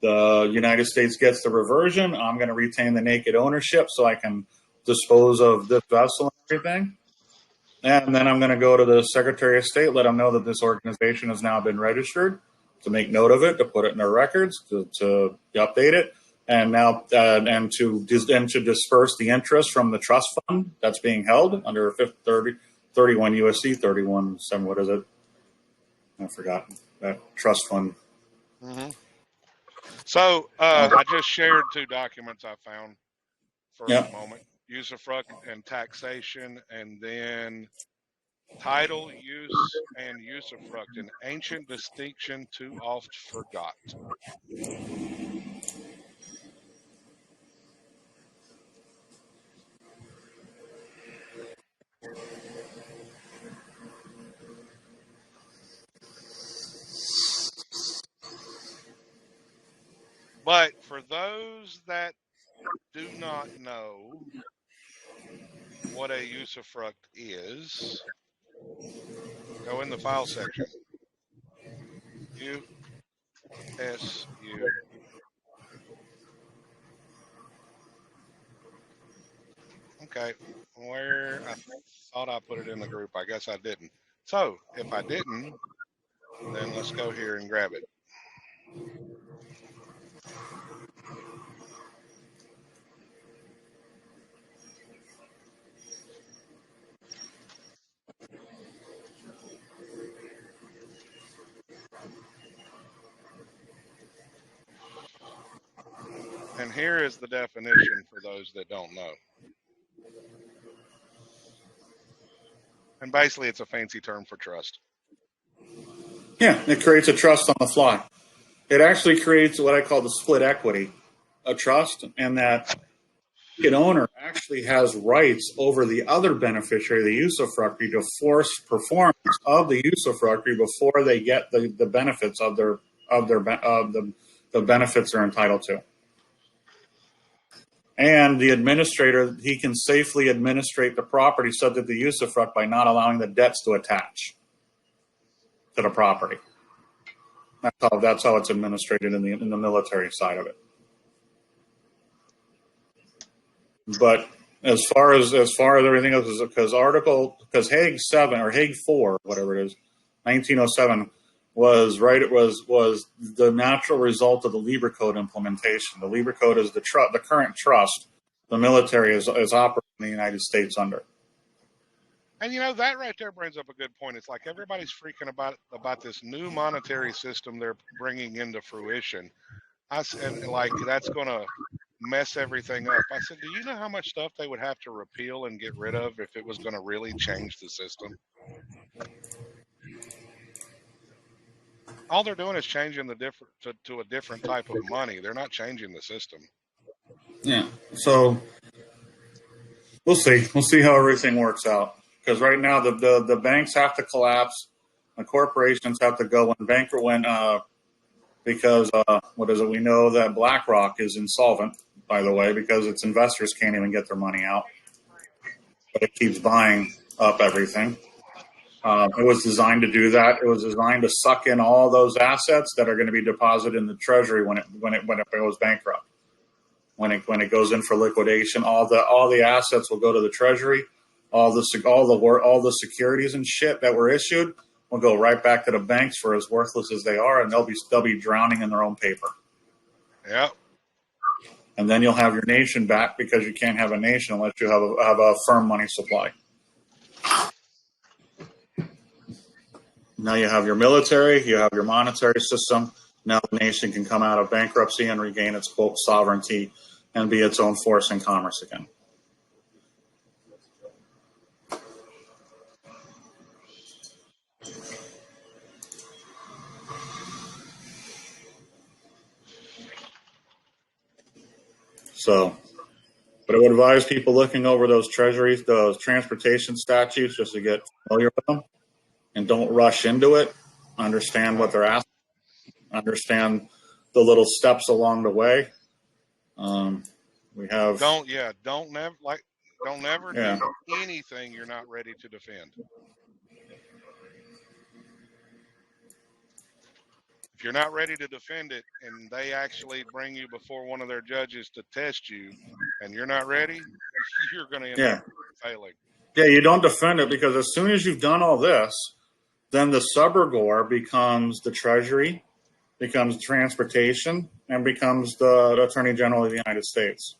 The United States gets the reversion. I'm going to retain the naked ownership so I can dispose of this vessel and everything. And then I'm going to go to the Secretary of State, let them know that this organization has now been registered, to make note of it, to put it in their records, to update it, and now and to disperse the interest from the trust fund that's being held under 31 USC 31.7. What is it? I forgot that trust fund. Mm-hmm. So I just shared 2 documents I found for a moment: usufruct and taxation, and then title, use, and usufruct, an ancient distinction too oft forgot. But for those that do not know what a usufruct is, go in the file section. USU. Okay, where I thought I put it in the group. I guess I didn't. So if I didn't, then let's go here and grab it. And here is the definition for those that don't know. And basically, it's a fancy term for trust. Yeah, it creates a trust on the fly. It actually creates what I call the split equity, a trust, and that an owner actually has rights over the other beneficiary, the usufructuary, to force performance of the usufructuary before they get the benefits of the benefits they're entitled to. And the administrator, he can safely administrate the property subject to usufruct by not allowing the debts to attach to the property. That's how it's administrated in the military side of it. But as far as everything else, because Hague 7 or Hague 4, whatever it is, 1907 was right. It was the natural result of the Lieber Code implementation. The Lieber Code is the current trust the military is operating in the United States under. And that right there brings up a good point. It's like everybody's freaking about this new monetary system they're bringing into fruition. And like that's going to mess everything up. I said, do you know how much stuff they would have to repeal and get rid of if it was going to really change the system? All they're doing is changing to a different type of money. They're not changing the system. Yeah. So we'll see. We'll see how everything works out. Because right now the banks have to collapse, the corporations have to go bankrupt because what is it? We know that BlackRock is insolvent, by the way, because its investors can't even get their money out. But it keeps buying up everything. It was designed to do that. It was designed to suck in all those assets that are going to be deposited in the Treasury when it goes bankrupt. When it goes in for liquidation, all the assets will go to the Treasury. All the securities and shit that were issued will go right back to the banks for as worthless as they are, and they'll be drowning in their own paper. Yep. And then you'll have your nation back, because you can't have a nation unless you have a firm money supply. Now you have your military, you have your monetary system. Now the nation can come out of bankruptcy and regain its, quote, sovereignty and be its own force in commerce again. So, but I would advise people looking over those treasuries, those transportation statutes, just to get familiar with them, and don't rush into it. Understand what they're asking. Understand the little steps along the way. We have Don't never Yeah. do anything you're not ready to defend. If you're not ready to defend it and they actually bring you before one of their judges to test you and you're not ready, you're going to end up failing. Yeah, you don't defend it because as soon as you've done all this, then the subrogor becomes the Treasury, becomes transportation, and becomes the Attorney General of the United States.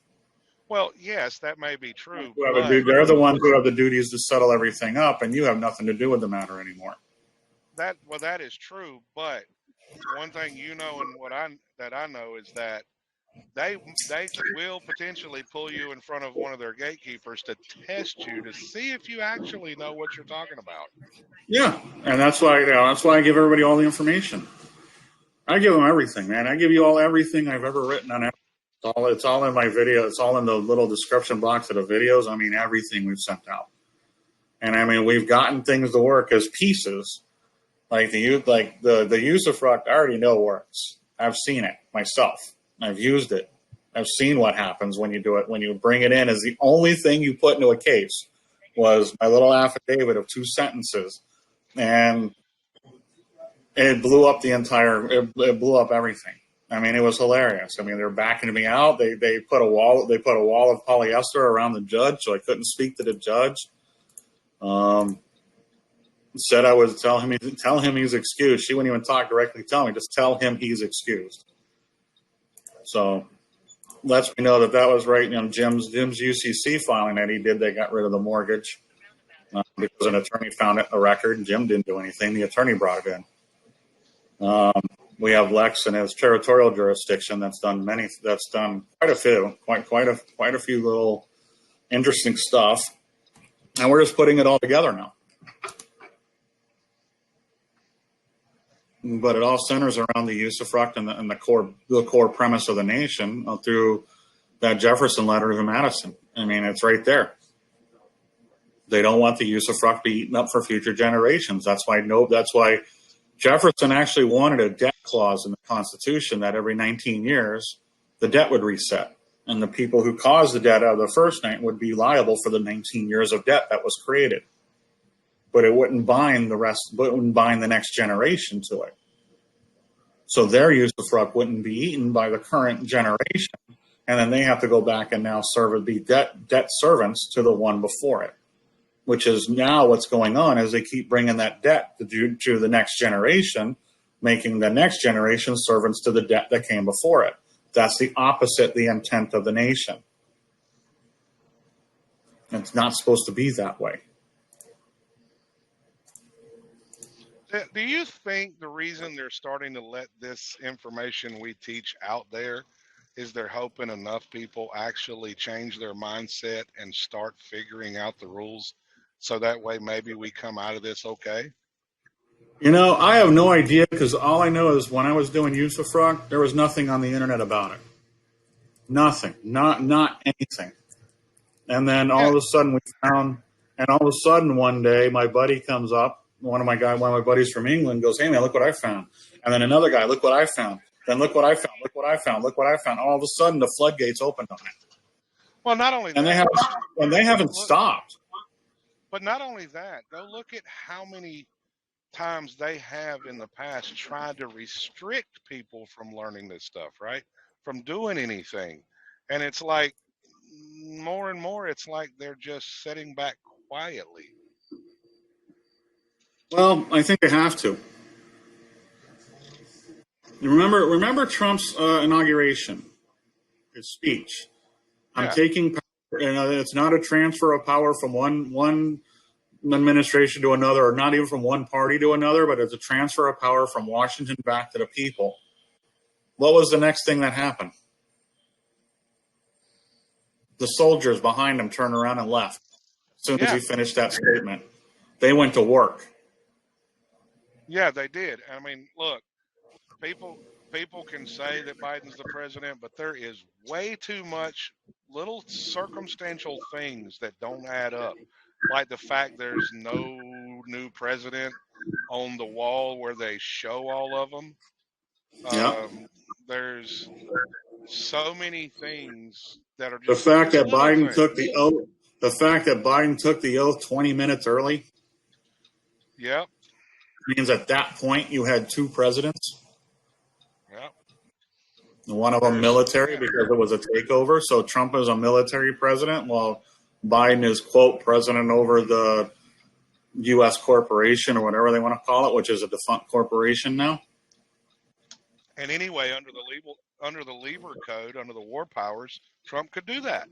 Well, yes, that may be true. They're the ones who have the duties to settle everything up, and you have nothing to do with the matter anymore. That is true, but one thing you know and I know is that they will potentially pull you in front of one of their gatekeepers to test you to see if you actually know what you're talking about. Yeah, and that's why I give everybody all the information. I give them everything, man. I give you all everything I've ever written on it. It's all in my video. It's all in the little description box of the videos. I mean, everything we've sent out. And I mean, we've gotten things to work as pieces. Like the usufruct, I already know works. I've seen it myself. I've used it. I've seen what happens when you do it. When you bring it in as the only thing you put into a case was my little affidavit of 2 sentences. And it blew up it blew up everything. I mean, it was hilarious. I mean, they're backing me out. They put a wall of polyester around the judge so I couldn't speak to the judge. Said I would tell him he's excused. She wouldn't even talk directly to me. Just tell him he's excused. So lets me know that was right. You know, Jim's UCC filing that he did. They got rid of the mortgage because an attorney found it in the record. Jim didn't do anything. The attorney brought it in. We have Lex in his territorial jurisdiction that's done quite a few little interesting stuff, and we're just putting it all together now. But it all centers around the usufruct and the core premise of the nation through that Jefferson letter to Madison. I mean, it's right there. They don't want the usufruct to be eaten up for future generations. That's why Jefferson actually wanted a debt clause in the Constitution that every 19 years the debt would reset, and the people who caused the debt out of the first night would be liable for the 19 years of debt that was created. But it wouldn't bind the next generation to it. So their usufruct wouldn't be eaten by the current generation, and then they have to go back and now be debt servants to the one before it. Which is now what's going on is they keep bringing that debt to the next generation, making the next generation servants to the debt that came before it. That's the intent of the nation. It's not supposed to be that way. Do you think the reason they're starting to let this information we teach out there is they're hoping enough people actually change their mindset and start figuring out the rules so that way maybe we come out of this okay? You know, I have no idea because all I know is when I was doing usufruct, there was nothing on the internet about it. Nothing. Not anything. And then all of a sudden one day my buddy comes up. One of my buddies from England goes, "Hey man, look what I found." And then another guy, "Look what I found." Then look what I found. Look what I found. Look what I found. All of a sudden, the floodgates opened on it. Well, not only and that, they haven't stopped. But not only that, go look at how many times they have in the past tried to restrict people from learning this stuff, right? From doing anything. And it's like more and more, it's like they're just sitting back quietly. Well, I think they have to. You remember Trump's inauguration, his speech. I'm taking power. It's not a transfer of power from one administration to another, or not even from one party to another, but it's a transfer of power from Washington back to the people. What was the next thing that happened? The soldiers behind him turned around and left as soon as he finished that statement. They went to work. Yeah, they did. I mean, look, people people can say that Biden's the president, but there is way too much little circumstantial things that don't add up. Like the fact there's no new president on the wall where they show all of them. Yeah. There's so many things that are The just fact that little Biden things. took the oath, the fact that Biden took the oath 20 minutes early Yep. means at that point you had two presidents. Yep. One of them military because it was a takeover. So Trump is a military president while Biden is, quote, president over the U.S. corporation or whatever they want to call it, which is a defunct corporation now. And anyway, under the Lieber Code, under the war powers, Trump could do that.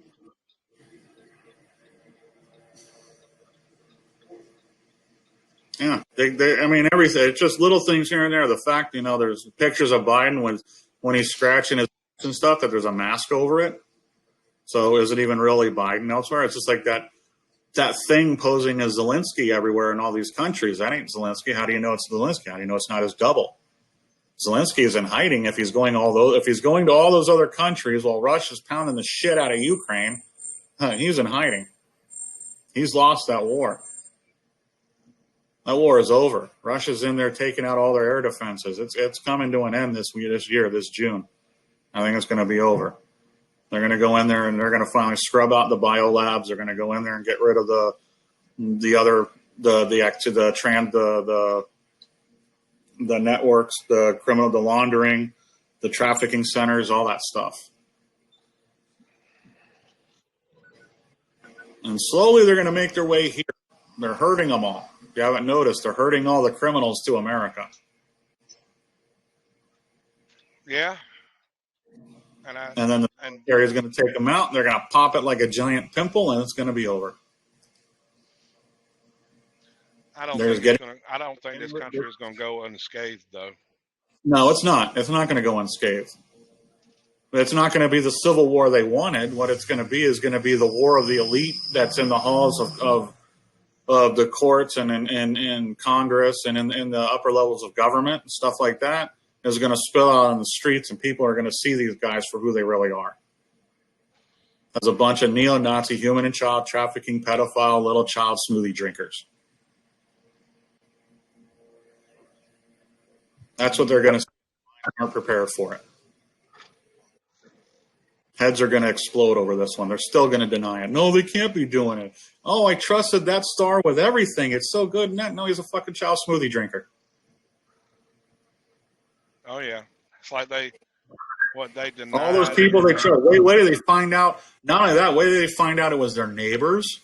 Yeah, I mean, everything. It's just little things here and there. The fact, there's pictures of Biden when he's scratching his and stuff that there's a mask over it. So is it even really Biden elsewhere? It's just like that thing posing as Zelensky everywhere in all these countries. That ain't Zelensky. How do you know it's Zelensky? How do you know it's not his double? Zelensky is in hiding if he's going to all those other countries while Russia's pounding the shit out of Ukraine. He's in hiding. He's lost that war. That war is over. Russia's in there taking out all their air defenses. It's coming to an end this June. I think it's going to be over. They're going to go in there and they're going to finally scrub out the biolabs. They're going to go in there and get rid of the networks, the laundering, the trafficking centers, all that stuff. And slowly they're going to make their way here. They're herding them all. If you haven't noticed, they're herding all the criminals to America. Yeah. And then the military is going to take them out. And they're going to pop it like a giant pimple, and it's going to be over. I don't think this country is going to go unscathed, though. No, it's not. It's not going to go unscathed. It's not going to be the civil war they wanted. What it's going to be is going to be the war of the elite that's in the halls of the courts and in Congress and in the upper levels of government and stuff like that is going to spill out on the streets, and people are going to see these guys for who they really are. As a bunch of neo-Nazi, human and child trafficking, pedophile, little child smoothie drinkers. That's what they're going to say. Aren't prepared for it. Heads are going to explode over this one. They're still going to deny it. No, they can't be doing it. Oh, I trusted that star with everything. It's so good. No, he's a fucking child smoothie drinker. Oh, yeah. It's like they denied. All those people they trust. Wait did they find out? Not only that, wait did they find out it was their neighbors,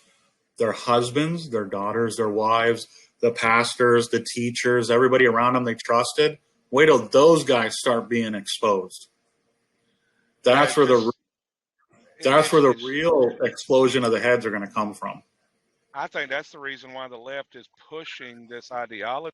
their husbands, their daughters, their wives, the pastors, the teachers, everybody around them they trusted. Wait till those guys start being exposed. That's where the real explosion of the heads are going to come from. I think that's the reason why the left is pushing this ideology.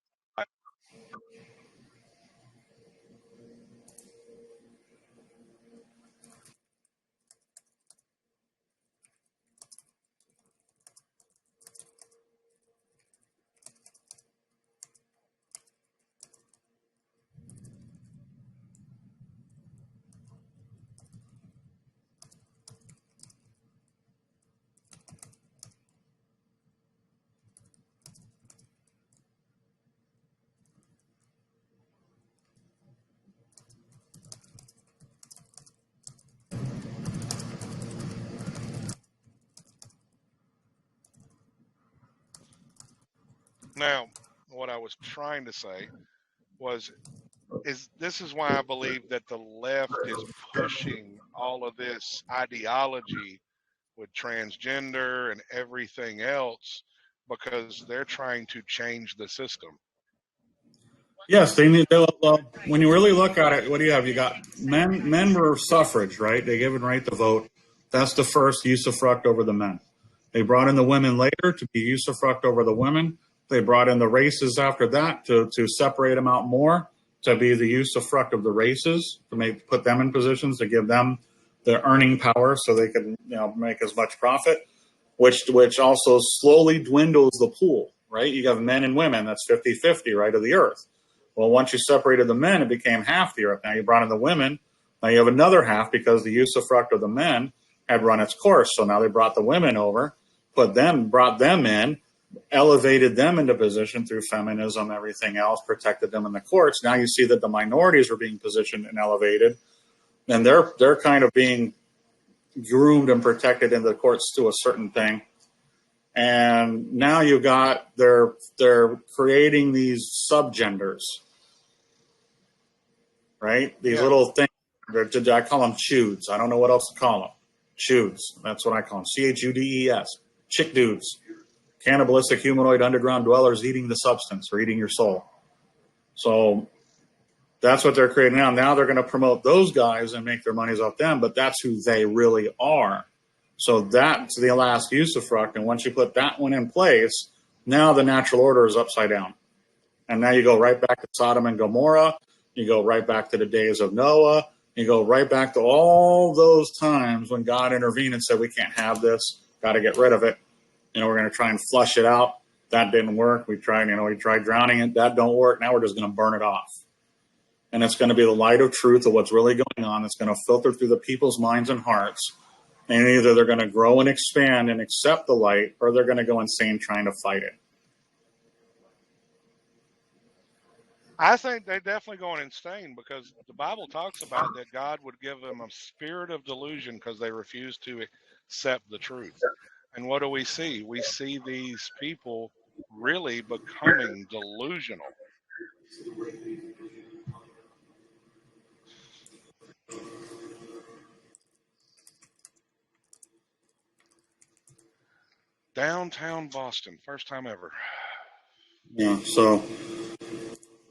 Now, what I was trying to say is this is why I believe that the left is pushing all of this ideology with transgender and everything else because they're trying to change the system. Yes, they need. When you really look at it, what do you have? You got men. Men were suffrage, right? They given right to vote. That's the first usufruct over the men. They brought in the women later to be usufruct over the women. They brought in the races after that to separate them out more, to be the usufruct of the races, to put them in positions to give them the earning power so they could make as much profit, which also slowly dwindles the pool, right? You have men and women, that's 50-50, right, of the earth. Well, once you separated the men, it became half the earth. Now you brought in the women. Now you have another half because the usufruct of the men had run its course. So now they brought the women over, brought them in, elevated them into position through feminism, everything else, protected them in the courts. Now you see that the minorities were being positioned and elevated, and they're kind of being groomed and protected in the courts to a certain thing. And now you got they're creating these subgenders, right? These little things. I call them chudes. I don't know what else to call them. Chudes. That's what I call them. CHUDES. Chick dudes. Cannibalistic humanoid underground dwellers eating the substance or eating your soul. So that's what they're creating now. Now they're going to promote those guys and make their monies off them, but that's who they really are. So that's the last usufruct. And once you put that one in place, now the natural order is upside down. And now you go right back to Sodom and Gomorrah. You go right back to the days of Noah. You go right back to all those times when God intervened and said, we can't have this, got to get rid of it. We're going to try and flush it out. That didn't work. We tried drowning it. That don't work. Now we're just going to burn it off. And it's going to be the light of truth of what's really going on. It's going to filter through the people's minds and hearts. And either they're going to grow and expand and accept the light, or they're going to go insane trying to fight it. I think they're definitely going insane because the Bible talks about that God would give them a spirit of delusion because they refuse to accept the truth. And what do we see? We see these people really becoming delusional. Downtown Boston, first time ever. Yeah, so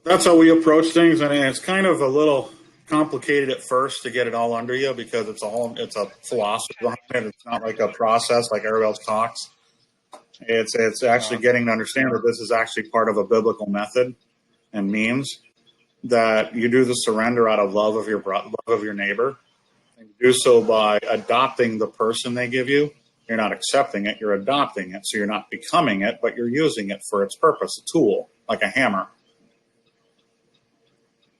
that's how we approach things, and it's kind of a little complicated at first to get it all under you because it's a philosophy behind it. It's not like a process like everybody else talks. It's actually getting to understand that this is actually part of a biblical method and means that you do the surrender out of love of your neighbor, and you do so by adopting the person they give you. You're not accepting it, you're adopting it. So you're not becoming it, but you're using it for its purpose, a tool, like a hammer.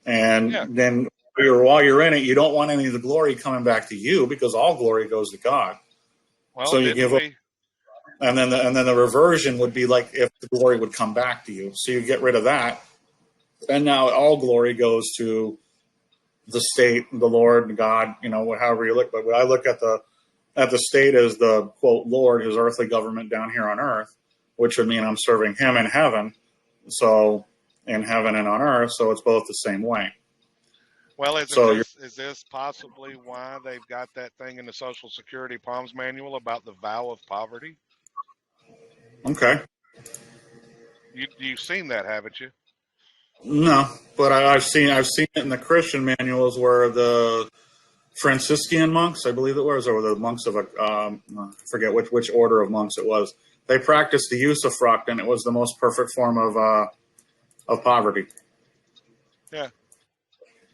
And then while you're in it, you don't want any of the glory coming back to you because all glory goes to God. Well, so you give up, and then the reversion would be like if the glory would come back to you. So you get rid of that, and now all glory goes to the state, the Lord, God, however you look. But when I look at the state as the quote Lord, his earthly government down here on earth, which would mean I'm serving him in heaven. So in heaven and on earth, so it's both the same way. Well, is this possibly why they've got that thing in the Social Security Palms Manual about the vow of poverty? Okay. You've seen that, haven't you? No, but I've seen it in the Christian manuals where the Franciscan monks, I believe it was, or the monks of I forget which order of monks it was. They practiced the usufruct, and it was the most perfect form of poverty. Yeah.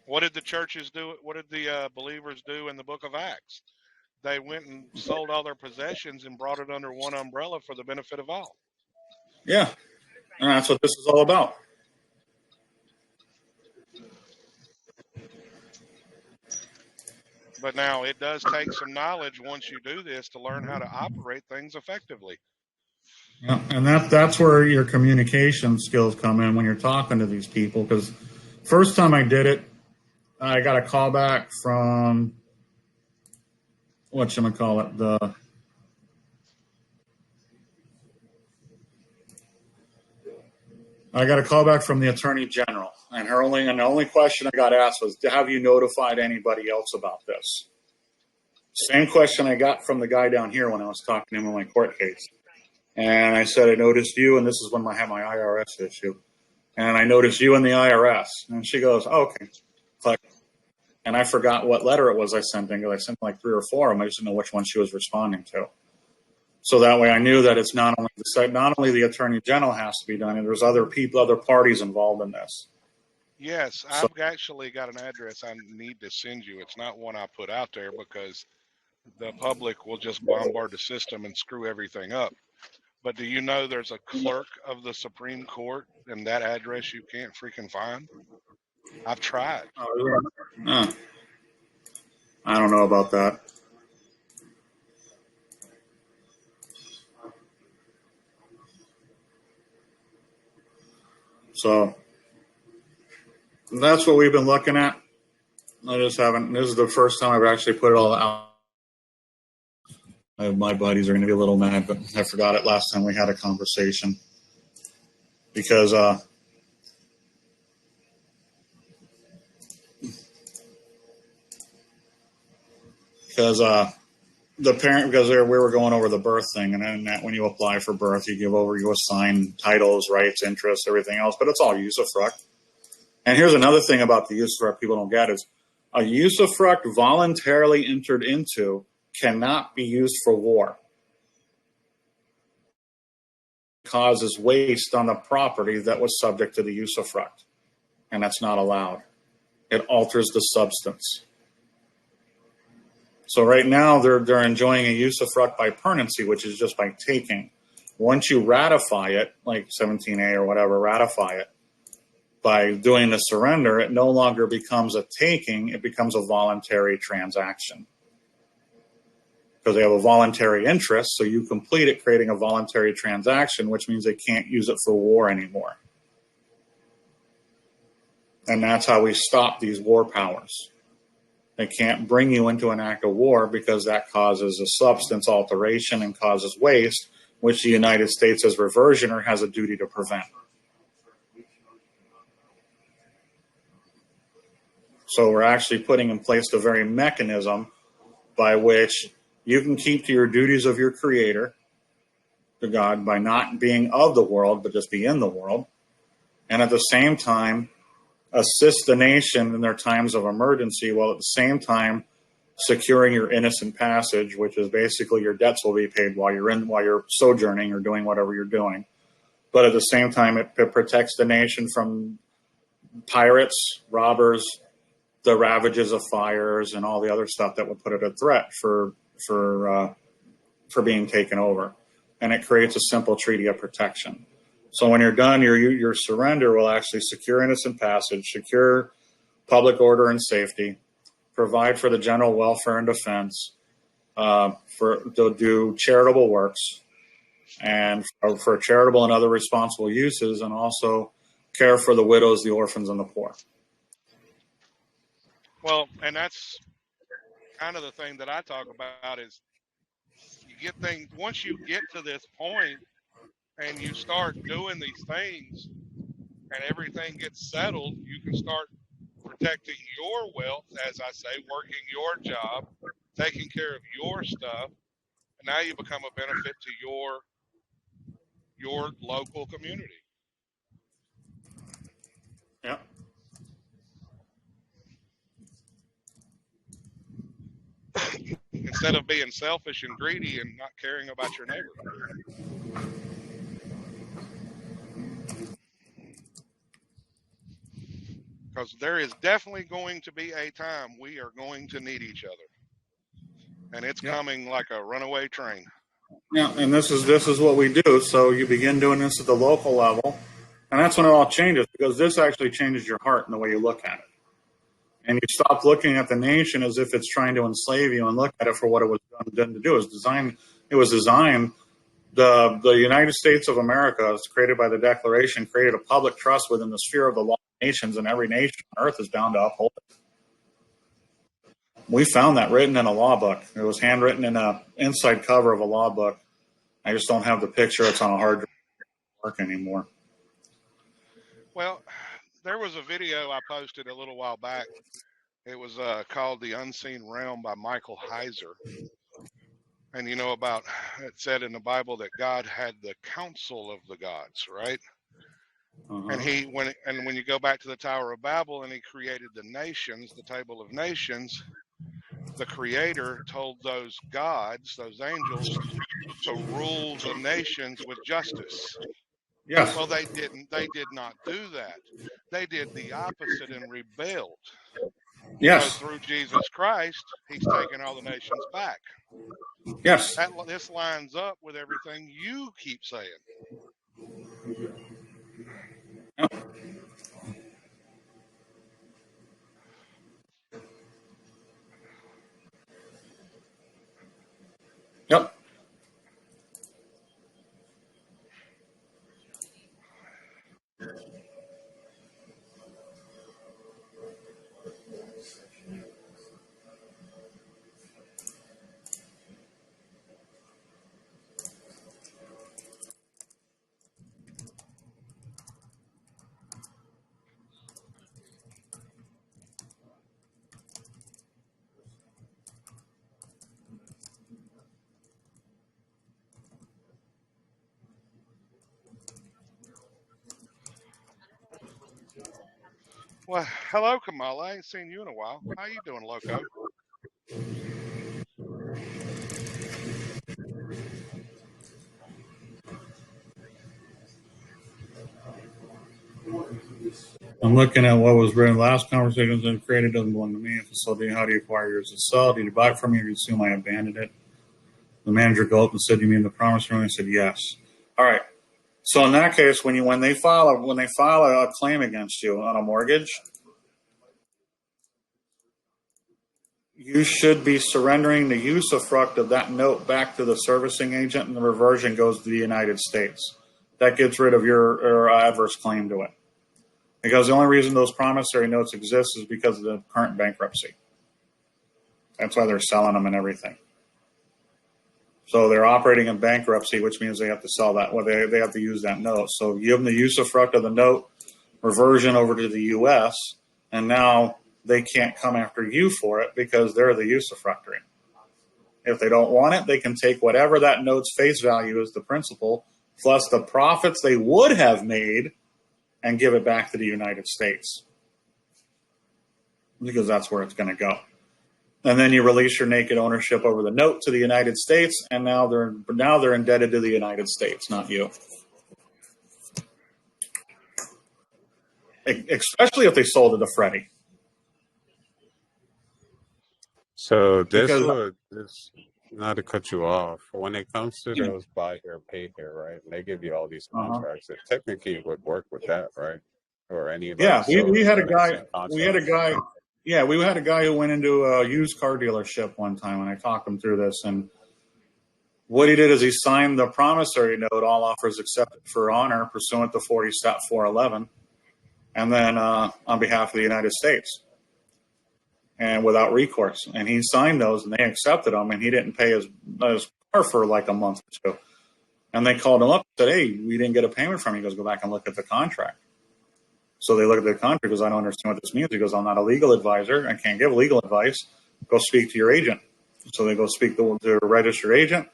What did the churches do? What did the believers do in the book of Acts? They went and sold all their possessions and brought it under one umbrella for the benefit of all. Yeah. And that's what this is all about. But now it does take some knowledge once you do this to learn how to operate things effectively. Yeah, and that's where your communication skills come in when you're talking to these people. Because first time I did it, I got a call back from I got a call back from the Attorney General, and the only question I got asked was, "Have you notified anybody else about this?" Same question I got from the guy down here when I was talking to him in my court case. And I said, I noticed you, and this is when I had my IRS issue. And I noticed you in the IRS. And she goes, oh, okay. Click. And I forgot what letter it was I sent in, because I sent like 3 or 4 of them. I just didn't know which one she was responding to. So that way I knew that it's not only the Attorney General has to be done, and there's other people, other parties involved in this. Yes, I've actually got an address I need to send you. It's not one I put out there because the public will just bombard the system and screw everything up. But do you know there's a clerk of the Supreme Court and that address you can't freaking find? I've tried. I don't know about that. So that's what we've been looking at. I just haven't. This is the first time I've actually put it all out. My buddies are going to be a little mad, but I forgot it last time we had a conversation because we were going over the birth thing, and then that when you apply for birth, you assign titles, rights, interests, everything else, but it's all usufruct. And here's another thing about the usufruct people don't get is a usufruct voluntarily entered into cannot be used for war. It causes waste on the property that was subject to the usufruct, and that's not allowed. It alters the substance. So right now they're enjoying a usufruct by permanency, which is just by taking. Once you ratify it, like 17A or whatever, ratify it, by doing the surrender, it no longer becomes a taking, it becomes a voluntary transaction. Because they have a voluntary interest, so you complete it creating a voluntary transaction, which means they can't use it for war anymore. And that's how we stop these war powers. They can't bring you into an act of war because that causes a substance alteration and causes waste, which the United States as reversioner has a duty to prevent. So we're actually putting in place the very mechanism by which you can keep to your duties of your creator, to God, by not being of the world, but just be in the world. And at the same time, assist the nation in their times of emergency, while at the same time securing your innocent passage, which is basically your debts will be paid while you're sojourning or doing whatever you're doing. But at the same time, it protects the nation from pirates, robbers, the ravages of fires, and all the other stuff that would put it at threat for being taken over. And it creates a simple treaty of protection. So when you're done, your surrender will actually secure innocent passage, secure public order and safety, provide for the general welfare and defense, to do charitable works, and for charitable and other responsible uses, and also care for the widows, the orphans, and the poor. Well, and that's kind of the thing that I talk about is you get things, once you get to this point and you start doing these things and everything gets settled, you can start protecting your wealth, as I say, working your job, taking care of your stuff, and now you become a benefit to your local community. Yeah. Instead of being selfish and greedy and not caring about your neighbor. Because there is definitely going to be a time we are going to need each other. And it's coming like a runaway train. Yeah, and this is what we do. So you begin doing this at the local level, and that's when it all changes, because this actually changes your heart and the way you look at it. And you stop looking at the nation as if it's trying to enslave you and look at it for what it was done to do. It was designed. The United States of America, as created by the Declaration, created a public trust within the sphere of the law of nations, and every nation on earth is bound to uphold it. We found that written in a law book. It was handwritten in an inside cover of a law book. I just don't have the picture. It's on a hard drive. It doesn't work anymore. Well, there was a video I posted a little while back. It was called The Unseen Realm by Michael Heiser. And you know about, it said in the Bible that God had the council of the gods, right? Uh-huh. And when you go back to the Tower of Babel and he created the nations, the table of nations, the creator told those gods, those angels, to rule the nations with justice. Yes. Well, they did not do that. They did the opposite and rebelled. Yes. through Jesus Christ, he's taken all the nations back. Yes. This lines up with everything you keep saying. Yep. Well, hello, Kamala. I ain't seen you in a while. How you doing, loco? I'm looking at what was written last conversations and created doesn't belong to me. Facility, how do you acquire yours to sell? Did you buy it from me or you assume I abandoned it? The manager go up and said, "You mean the promise room?" I said, "Yes." All right. So in that case, when they file a claim against you on a mortgage, you should be surrendering the usufruct of that note back to the servicing agent, and the reversion goes to the United States. That gets rid of your adverse claim to it. Because the only reason those promissory notes exist is because of the current bankruptcy. That's why they're selling them and everything. So they're operating in bankruptcy, which means they have to sell that. Well, they have to use that note. So give them the usufruct of the note, reversion over to the U.S., and now they can't come after you for it because they're the usufructuary. If they don't want it, they can take whatever that note's face value is, the principal, plus the profits they would have made, and give it back to the United States. Because that's where it's going to go. And then you release your naked ownership over the note to the United States, and now they're indebted to the United States, not you. Especially if they sold it to Freddie. So Because this not to cut you off. When it comes to those buy here, pay here, right? And they give you all these contracts. It technically would work with that, right? Or any of yeah, we had a guy. We had a contracts. guy. Yeah, we had a guy who went into a used car dealership one time, and I talked him through this. And what he did is he signed the promissory note, all offers accepted for honor, pursuant to 40 Stat 411, and then on behalf of the United States, and without recourse. And he signed those, and they accepted them, and he didn't pay his car for like a month or two. And they called him up and said, "Hey, we didn't get a payment from you." He goes, "Go back and look at the contract." So they look at the contract. He goes, "I don't understand what this means." He goes, "I'm not a legal advisor. I can't give legal advice. Go speak to your agent." So they go speak to the registered agent.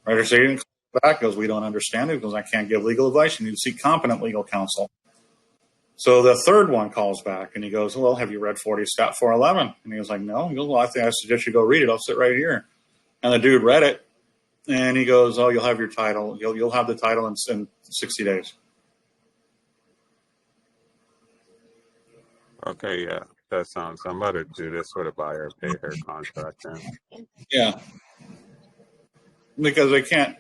Registered agent comes back, goes, "We don't understand it." He goes, "I can't give legal advice. You need to seek competent legal counsel." So the third one calls back, and he goes, "Well, have you read 40 Stat 411? And he was like, "No." He goes, "Well, I suggest you go read it. I'll sit right here." And the dude read it, and he goes, "Oh, you'll have your title. You'll have the title in 60 days." Okay, yeah. That sounds I'm about to do this with a buyer pay here contract then. Yeah. Because they can't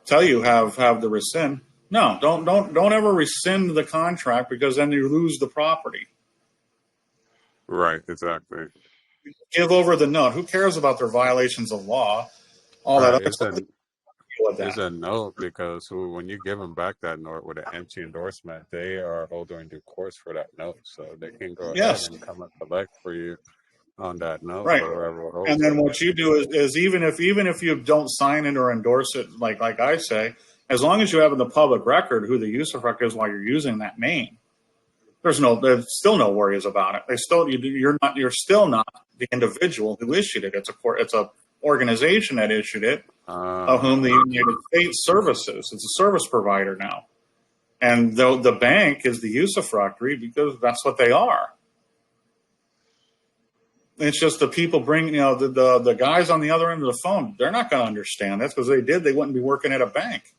tell you have the rescind. No, don't ever rescind the contract, because then you lose the property. Right, exactly. Give over the note. Who cares about their violations of law? All that other stuff. It's a note because when you give them back that note with an empty endorsement, they are holding due course for that note, so they can go ahead and come and collect for you on that note. Right. Or and then what you do is even if you don't sign it or endorse it, like I say, as long as you have in the public record who the usufruct is while you're using that name, there's still no worries about it. You're still not the individual who issued it. It's a organization that issued it, of whom the United States services. It's a service provider now, and the bank is the usufructuary because that's what they are. It's just the people the guys on the other end of the phone. They're not going to understand this, because they wouldn't be working at a bank.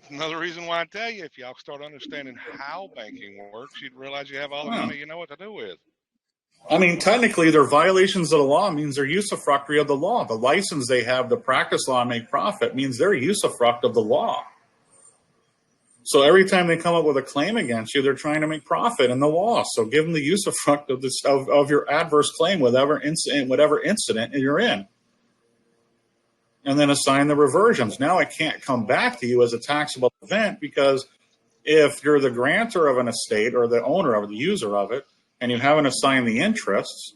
Another reason why I tell you, if y'all start understanding how banking works, you'd realize you have all the money you know what to do with. I mean, technically, their violations of the law means they're usufructuary of the law. The license they have to practice law and make profit means they're usufruct of the law. So every time they come up with a claim against you, they're trying to make profit in the law. So give them the usufruct of this of your adverse claim, whatever incident you're in, and then assign the reversions. Now it can't come back to you as a taxable event, because if you're the grantor of an estate or the owner of the user of it, and you haven't assigned the interests,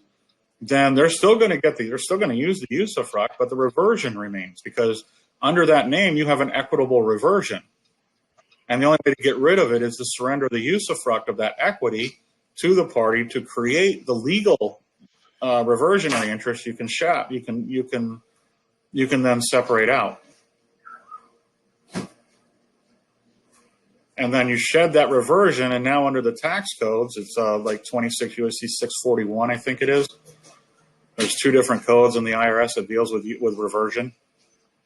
then they're still going to use the usufruct, but the reversion remains, because under that name you have an equitable reversion. And the only way to get rid of it is to surrender the usufruct of that equity to the party to create the legal reversionary interest you can then separate out. And then you shed that reversion, and now under the tax codes, it's like 26 USC 641, I think it is. There's two different codes in the IRS that deals with reversion.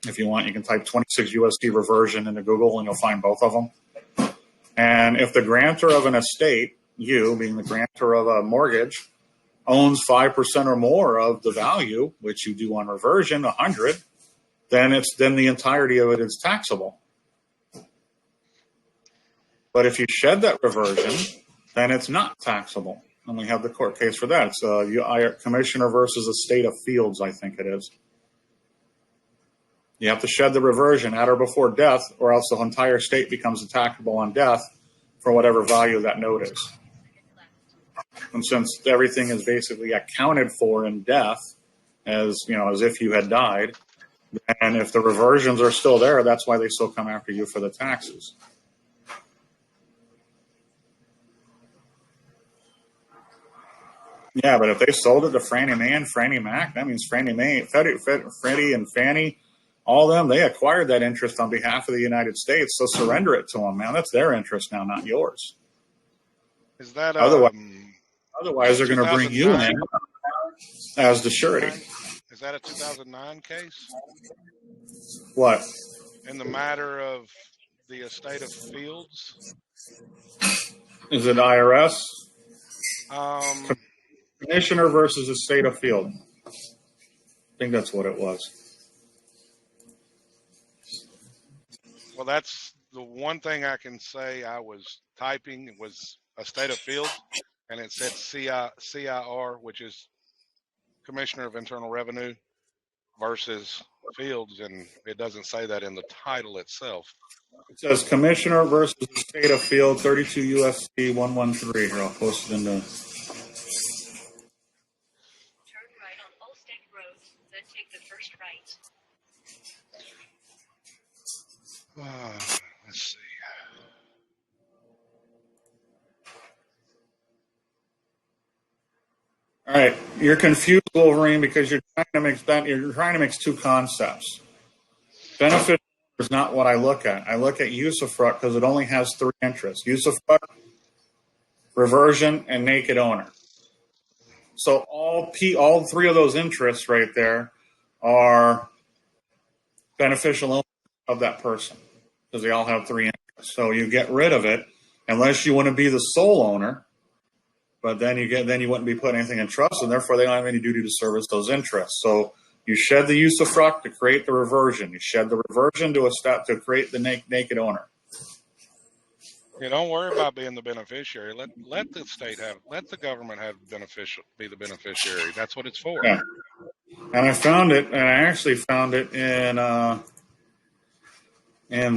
If you want, you can type 26 USD reversion into Google, and you'll find both of them. And if the grantor of an estate, you being the grantor of a mortgage, owns 5% or more of the value, which you do on reversion, 100, then the entirety of it is taxable. But if you shed that reversion, then it's not taxable. And we have the court case for that. It's Commissioner versus the State of Fields, I think it is. You have to shed the reversion at or before death, or else the entire estate becomes taxable on death for whatever value that note is. And since everything is basically accounted for in death, as if you had died, and if the reversions are still there, that's why they still come after you for the taxes. Yeah, but if they sold it to Frannie Mae and Frannie Mac, that means Frannie Mae, Freddie and Fannie, all of them, they acquired that interest on behalf of the United States. So surrender it to them, man. That's their interest now, not yours. Is that otherwise they're going to bring you in as the surety. Is that a 2009 case? What? In the matter of the estate of Fields? Is it IRS? Commissioner versus the State of Field. I think that's what it was. Well, that's the one thing I can say. I was typing, it was a State of Field, and it said CIR, which is Commissioner of Internal Revenue, versus Fields, and it doesn't say that in the title itself. It says Commissioner versus the State of Field, 32 USC 113. Here, I'll post it in the... Turn right on Old State Road, then take the first right. Let's see. All right, you're confused, Wolverine, because you're trying to mix two concepts. Benefit is not what I look at. I look at usufruct because it only has three interests: usufruct, reversion, and naked owner. So all three of those interests right there are beneficial owners of that person, because they all have three interests. So you get rid of it unless you want to be the sole owner. But then you wouldn't be putting anything in trust, and therefore they don't have any duty to service those interests. So you shed the usufruct to create the reversion. You shed the reversion to create the naked owner. Yeah, don't worry about being the beneficiary. Let the government be the beneficiary. That's what it's for. Yeah. And I found it, and I actually found it in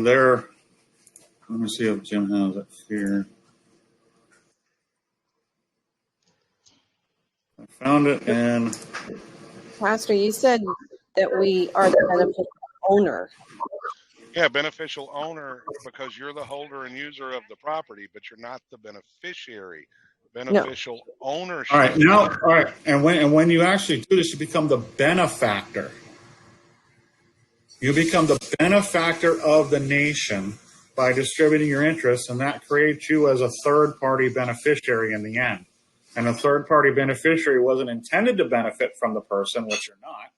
their. Let me see if Jim has it here. I found it in. Pastor, you said that we are the beneficial owner. Yeah, beneficial owner, because you're the holder and user of the property, but you're not the beneficiary. Beneficial ownership. All right. And when you actually do this, you become the benefactor. You become the benefactor of the nation by distributing your interests, and that creates you as a third-party beneficiary in the end. And a third-party beneficiary wasn't intended to benefit from the person, which you're not,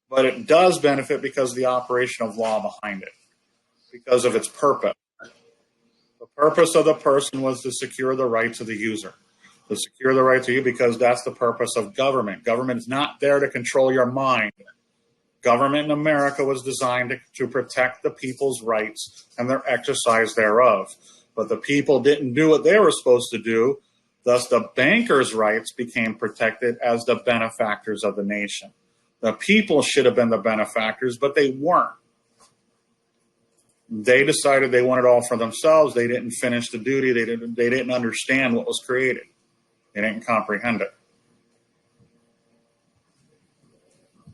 but it does benefit because of the operation of law behind it, because of its purpose. The purpose of the person was to secure the rights of the user. to secure the rights of you, because that's the purpose of government. Government is not there to control your mind. Government in America was designed to protect the people's rights and their exercise thereof. But the people didn't do what they were supposed to do. Thus, the bankers' rights became protected as the benefactors of the nation. The people should have been the benefactors, but they weren't. They decided they wanted all for themselves. They didn't finish the duty. They didn't understand what was created. They didn't comprehend it.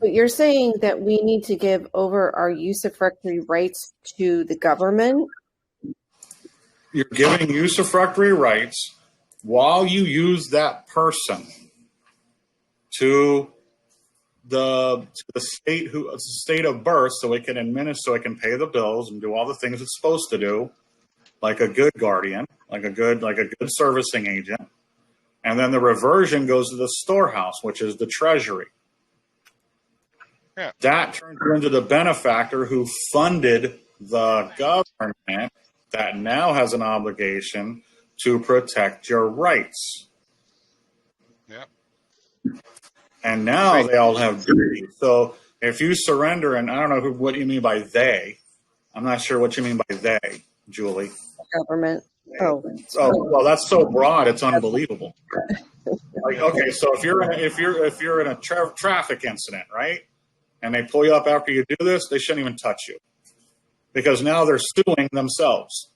But you're saying that we need to give over our usufructory rights to the government? You're giving usufructory rights while you use that person to the state of birth, so it can administer, so it can pay the bills and do all the things it's supposed to do, like a good guardian, like a good servicing agent. And then the reversion goes to the storehouse, which is the treasury. Yeah. That turns you into the benefactor who funded the government that now has an obligation to protect your rights. Yeah. And now they all have duties. So if you surrender, and I don't know what you mean by they. I'm not sure what you mean by they, Julie. Government. Oh, well, that's so broad, it's unbelievable. Like, okay, so if you're in a traffic incident, right, and they pull you up after you do this, they shouldn't even touch you, because now they're suing themselves.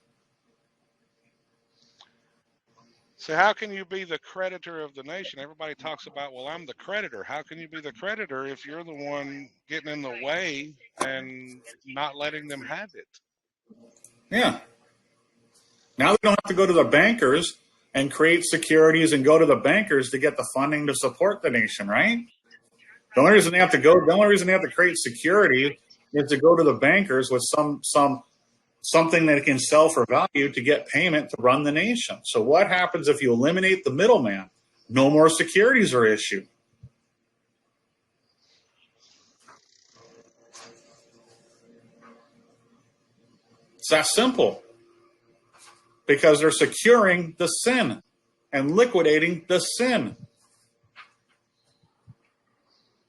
So how can you be the creditor of the nation? Everybody talks about, well, I'm the creditor. How can you be the creditor if you're the one getting in the way and not letting them have it? Yeah. Now they don't have to go to the bankers and create securities and go to the bankers to get the funding to support the nation, right? The only reason they have to create security is to go to the bankers with something that can sell for value to get payment to run the nation. So what happens if you eliminate the middleman? No more securities are issued. It's that simple. Because they're securing the sin and liquidating the sin.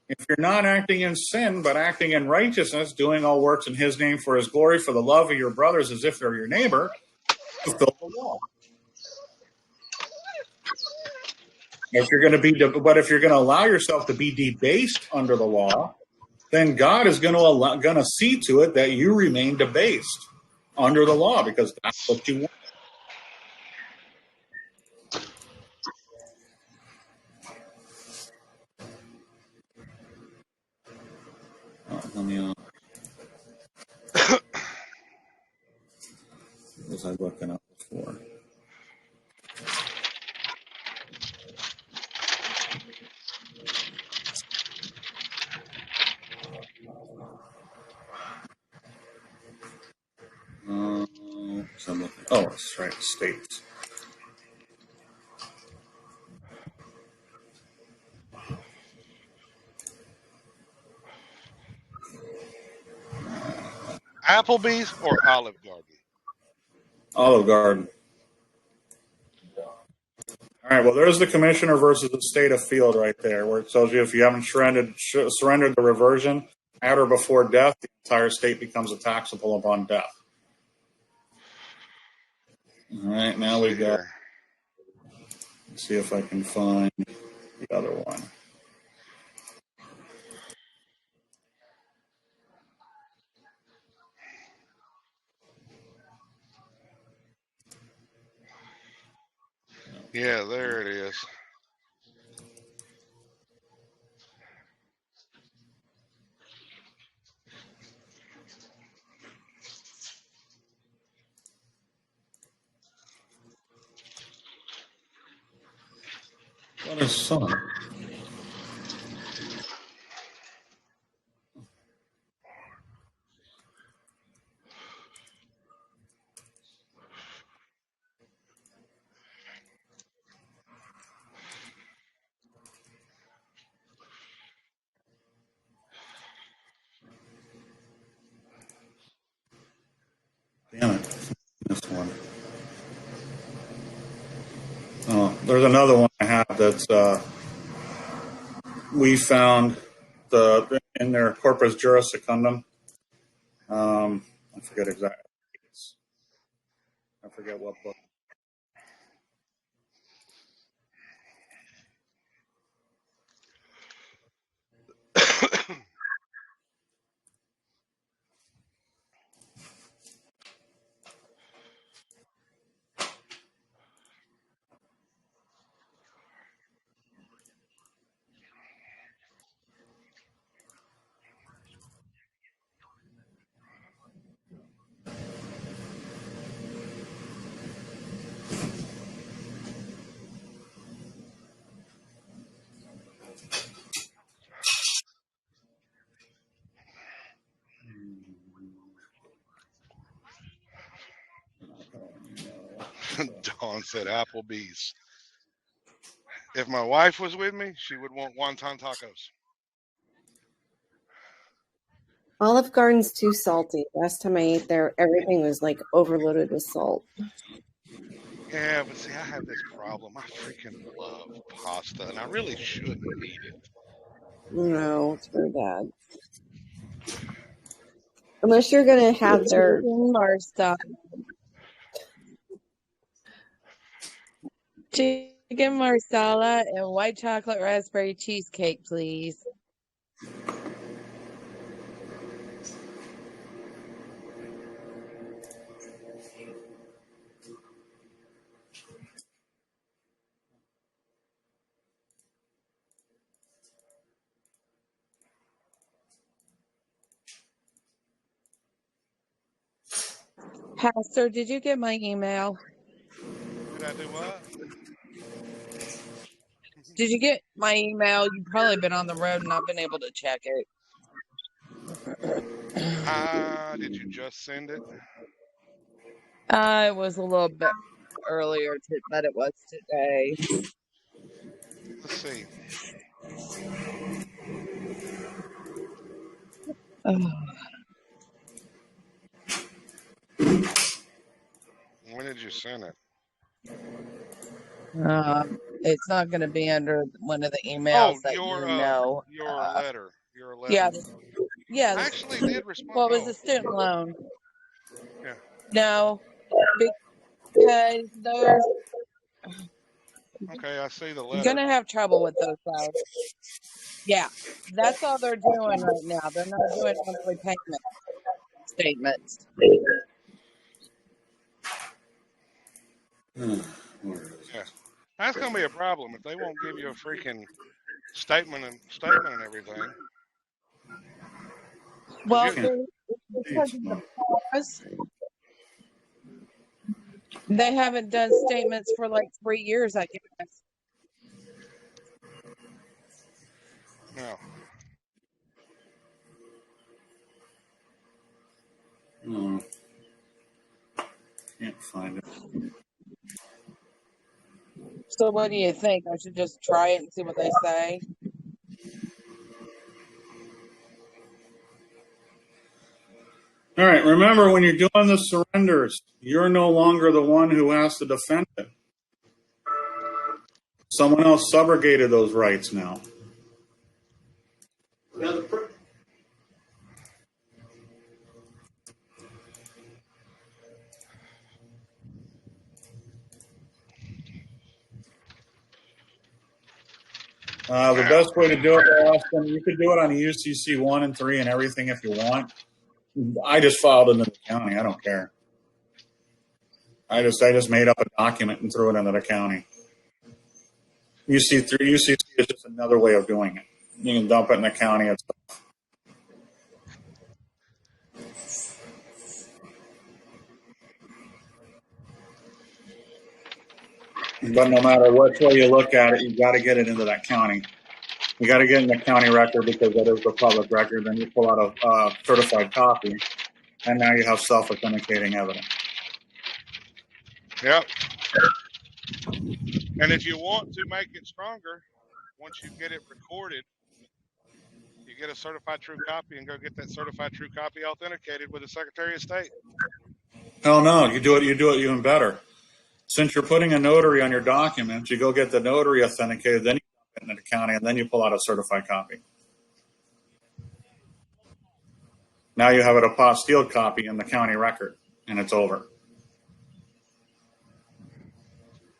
If you're not acting in sin, but acting in righteousness, doing all works in his name for his glory, for the love of your brothers as if they're your neighbor, fulfill the law. If you're going to allow yourself to be debased under the law, then God is going to see to it that you remain debased under the law, because that's what you want. Let me what was I looking up before? Oh, that's right, states. Applebee's or Olive Garden? Olive Garden. All right, well, there's the commissioner versus the state of field right there, where it tells you if you haven't surrendered the reversion at or before death, the entire state becomes a taxable upon death. All right, now we got, let's see if I can find the other one. Yeah, there it is. What is son? Damn it. This one. Oh, there's another one I have that's we found in their corpus juris secundum. I forget exactly. I forget what book. Dawn said Applebee's. If my wife was with me, she would want wonton tacos. Olive Garden's too salty. Last time I ate there, everything was like overloaded with salt. Yeah, but see, I have this problem. I freaking love pasta, and I really shouldn't eat it. No, it's very bad. Unless you're gonna have their chicken marsala and white chocolate raspberry cheesecake, please. Pastor, did you get my email? Did I do what? Did you get my email? You've probably been on the road and not been able to check it. Did you just send it? It was a little bit earlier, but it was today. Let's see. When did you send it? It's not going to be under one of the emails that your you know. Your letter. Your letter. Yeah. Yeah. I actually did respond. Well, it was a student loan. Yeah. No, because there's. Okay, I see the letter. You're going to have trouble with those guys. Yeah, that's all they're doing right now. They're not doing monthly payment statements. Yeah, that's gonna be a problem if they won't give you a freaking statement and everything. Well, because of the pause, they haven't done statements for like 3 years, I guess. No. Can't find it. So what do you think? I should just try it and see what they say? All right. Remember, when you're doing the surrenders, you're no longer the one who has to defend it. Someone else subrogated those rights now. The best way to do it, Austin, you could do it on the UCC 1 and 3 and everything if you want. I just filed it into the county. I don't care. I just made up a document and threw it into the county. UCC is just another way of doing it. You can dump it in the county itself. But no matter which way you look at it, you've got to get it into that county. You got to get in the county record because that is the public record. Then you pull out a certified copy, and now you have self-authenticating evidence. Yep. And if you want to make it stronger, once you get it recorded, you get a certified true copy and go get that certified true copy authenticated with the Secretary of State. Oh no, you do it even better. Since you're putting a notary on your document, you go get the notary authenticated, then you put it in the county, and then you pull out a certified copy. Now you have an apostilled copy in the county record, and it's over.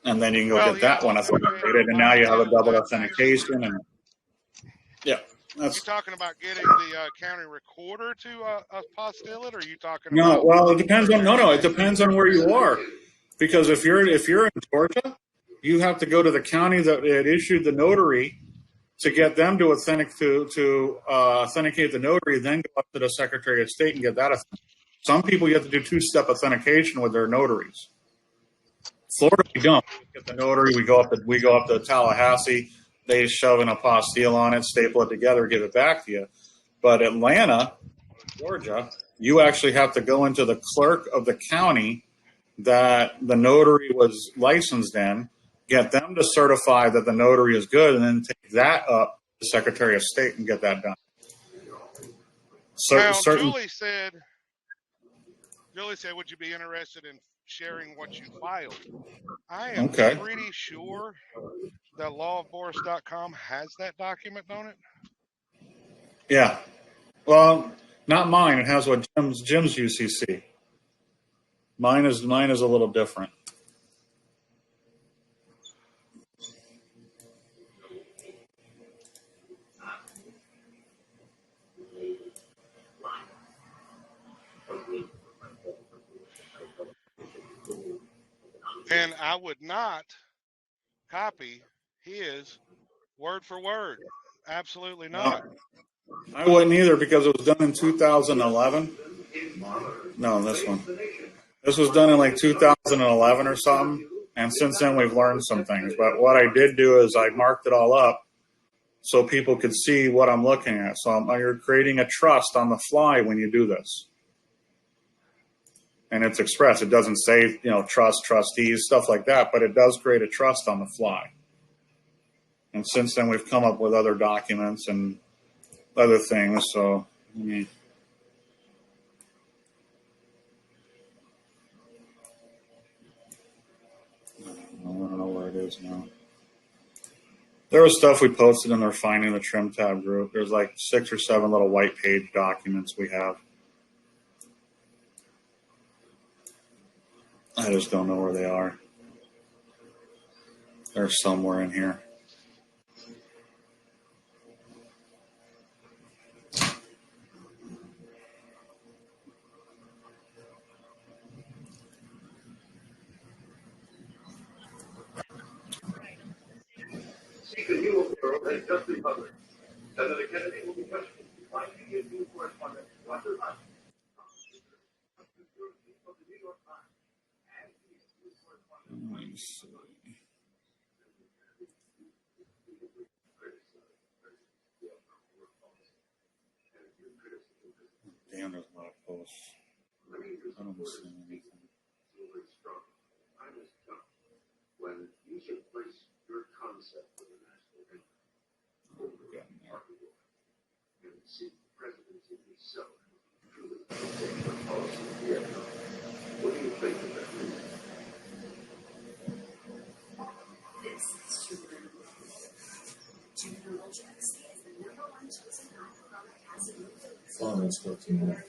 And then you can go get that one authenticated, and now you have a double authentication. And yeah, You talking about getting the county recorder to apostille it, or are you talking about? No, well, it depends on it depends on where you are, because if you're in Georgia, you have to go to the county that had issued the notary to get them to authenticate the notary, then go up to the Secretary of State and get that. Some people, you have to do two-step authentication with their notaries. Florida, we don't. We get the notary. We go up to Tallahassee. They shove an apostille on it, staple it together, give it back to you. But Atlanta, Georgia, you actually have to go into the clerk of the county that the notary was licensed in, get them to certify that the notary is good, and then take that up to the Secretary of State and get that done. Julie said, would you be interested in sharing what you filed? I am pretty sure that lawofboris.com has that document, don't it? Yeah. Well, not mine. It has what Jim's UCC. Mine is a little different. And I would not copy his word for word. Absolutely not. No, I wouldn't either, because it was done in 2011. No, this one. This was done in like 2011 or something. And since then, we've learned some things. But what I did do is I marked it all up so people could see what I'm looking at. So you're creating a trust on the fly when you do this. And it's expressed. It doesn't say, trust, trustees, stuff like that, but it does create a trust on the fly. And since then, we've come up with other documents and other things. So, I don't know where it is now. There was stuff we posted in their Finding the Trim Tab group. There's like 6 or 7 little white page documents we have. I just don't know where they are. They're somewhere in here. Seek a new world and just republic. Senator Kennedy will be questioned. Why do you give new correspondent Walter Hunt? Let me see. Damn, there's a lot of posts. I don't see anything. When you should place your concept for the national interest and see presidency itself through the policy of Vietnam. What do you think of that? Found that stuff tomorrow.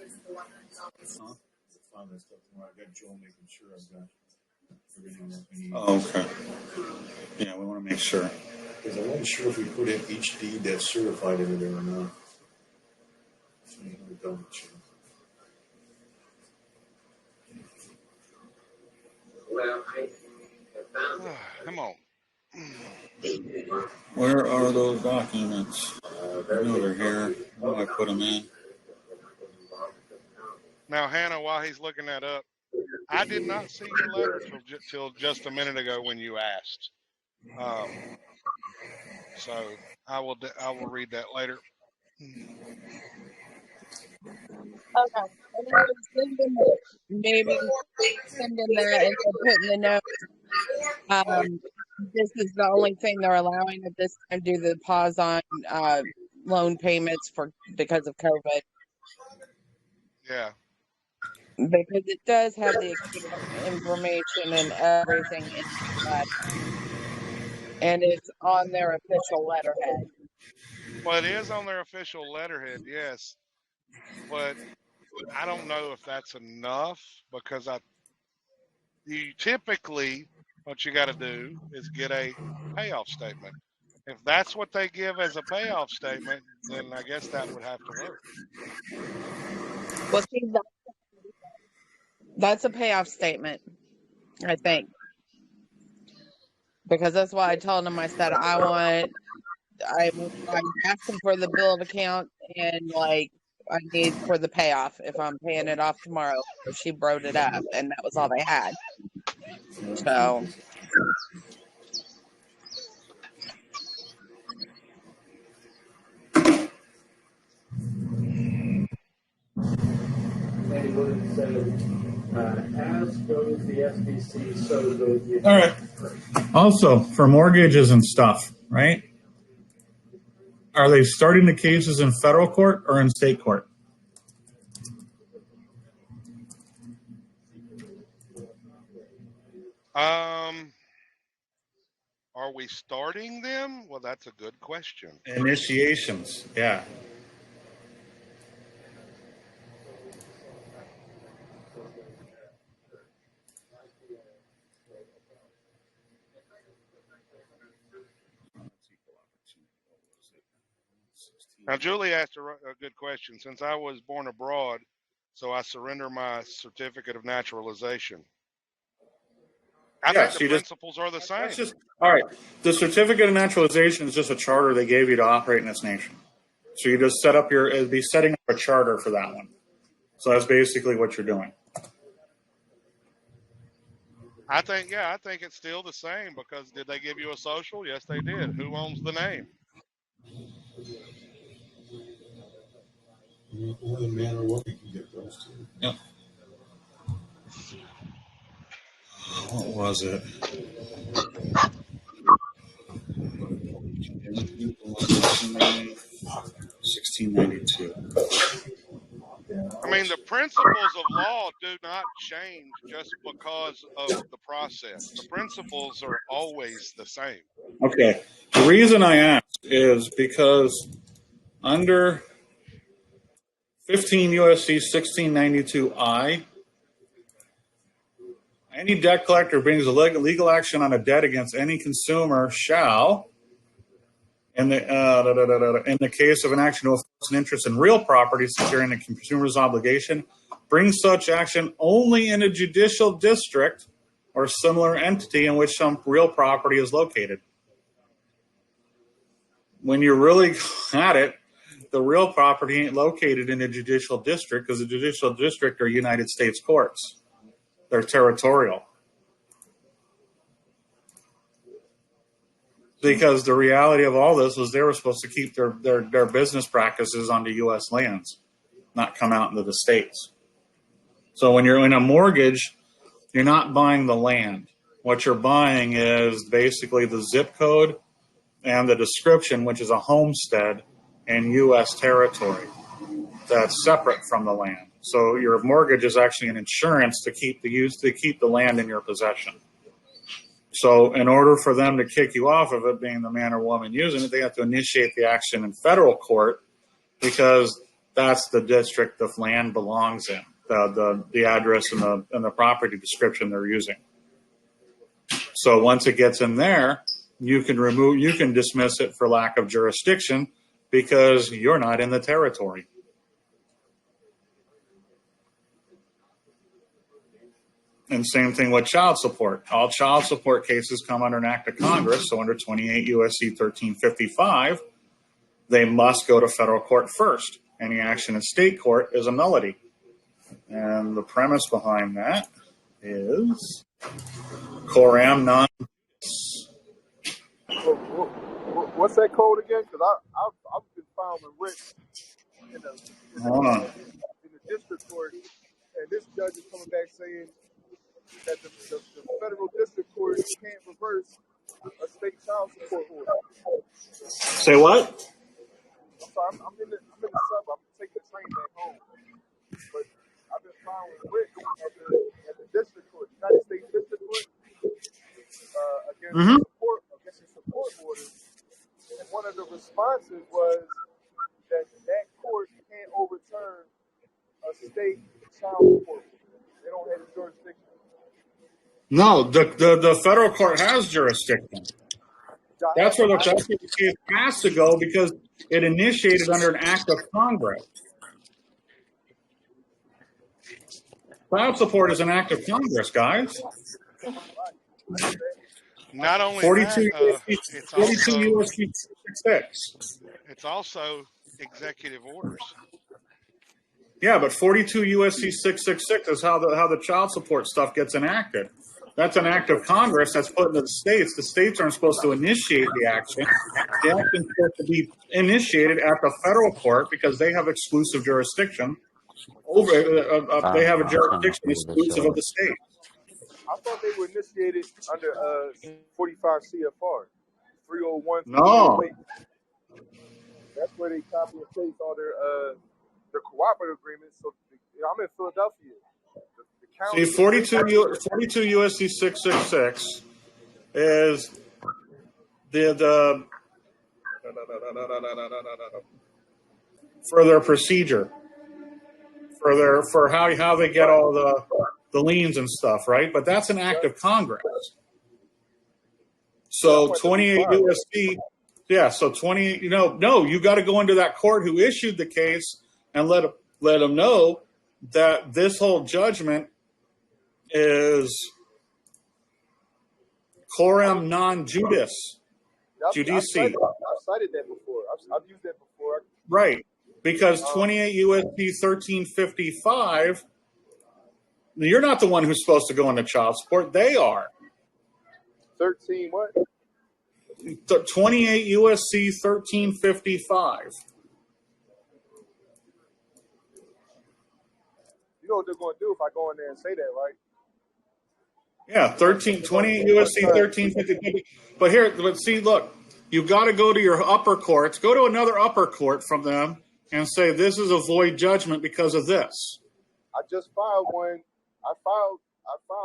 Found that stuff tomorrow. I got Joe making sure I've got everything that we need. Oh, okay. Yeah, we want to make sure. Because I wasn't sure if we put in each deed that's certified in there or not. So I'm going to double check. Well, I have found Come on. Where are those documents? I know they're here. Where do I put them in? Now, Hannah, while he's looking that up, I did not see your letter till just a minute ago when you asked. So I will read that later. Okay. Maybe sending that and putting the note. This is the only thing they're allowing at this time due to the pause on loan payments because of COVID. Yeah. because it does have the account information and everything in that, and it's on their official letterhead. Well, it is on their official letterhead, yes, but I don't know if that's enough because you typically what you got to do is get a payoff statement. If that's what they give as a payoff statement, then I guess that would have to work. Well, see, that's a payoff statement, I think, because that's why I told them. I said I'm asking for the bill of account and like I need for the payoff if I'm paying it off tomorrow. So she wrote it up, and that was all they had. So. As goes the SBC, so goes the. All right. Also, for mortgages and stuff, right? Are they starting the cases in federal court or in state court? Are we starting them? Well, that's a good question. Initiations, yeah. Now, Julie asked a good question. Since I was born abroad, so I surrender my certificate of naturalization. I think the principles are the same. All right. The certificate of naturalization is just a charter they gave you to operate in this nation. So you just it'd be setting up a charter for that one. So that's basically what you're doing. I think it's still the same because did they give you a social? Yes, they did. Who owns the name? Only man or woman can get those two. Yep. What was it? 1692. I mean, the principles of law do not change just because of the process. The principles are always the same. Okay. The reason I asked is because under 15 USC 1692I, any debt collector brings a legal action on a debt against any consumer shall, in the case of an action to enforce an interest in real property securing the consumer's obligation, bring such action only in a judicial district or similar entity in which some real property is located. When you're really at it, the real property ain't located in a judicial district because the judicial district are United States courts. They're territorial. Because the reality of all this was they were supposed to keep their business practices onto U.S. lands, not come out into the states. So when you're in a mortgage, you're not buying the land. What you're buying is basically the zip code and the description, which is a homestead in U.S. territory that's separate from the land. So your mortgage is actually an insurance to keep the land in your possession. So in order for them to kick you off of it being the man or woman using it, they have to initiate the action in federal court because that's the district the land belongs in, the address and the property description they're using. So once it gets in there, you can dismiss it for lack of jurisdiction because you're not in the territory. And same thing with child support. All child support cases come under an act of Congress. So under 28 U.S.C. 1355, they must go to federal court first. Any action in state court is a nullity. And the premise behind that is coram non. What's that code again? Because I've been found with Rick in the district court, and this judge is coming back saying that the federal district court can't reverse a state child support order. Say what? I'm sorry, I'm in the sub. I'm taking the train back home, but I've been filing writ at the district court, United States District Court, Mm-hmm. against the support order. And one of the responses was that that court can't overturn a state child support order. They don't have the jurisdiction. No, the federal court has jurisdiction. That's where the case has to go because it initiated under an act of Congress. Child support is an act of Congress, guys. Not only 42 that, it's 42 U.S.C. 666. It's also executive orders. Yeah, but 42 U.S.C. 666 is how the child support stuff gets enacted. That's an act of Congress that's put into the states. The states aren't supposed to initiate the action. The action is supposed to be initiated at the federal court because they have exclusive jurisdiction over. They have a jurisdiction exclusive of the state. I thought they were initiated under 45 CFR 301. No. That's where they copy and paste all their cooperative agreements. So I'm in Philadelphia. See, 42 U.S.C. 666 is the for their procedure, for how they get all the liens and stuff, right? But that's an act of Congress. So 28 U.S.C. Yeah, so 20. No, you got to go into that court who issued the case and let them know that this whole judgment is coram non judice. Judice. I've cited that before. I've used that before. Right. Because 28 U.S.C. 1355, you're not the one who's supposed to go into child support. They are. 13 what? 28 U.S.C. 1355. You know what they're going to do if I go in there and say that, right? Yeah, 28 U.S.C. 1350. But see, look, you got to go to your upper courts, go to another upper court from them and say, this is a void judgment because of this. I just filed one. I filed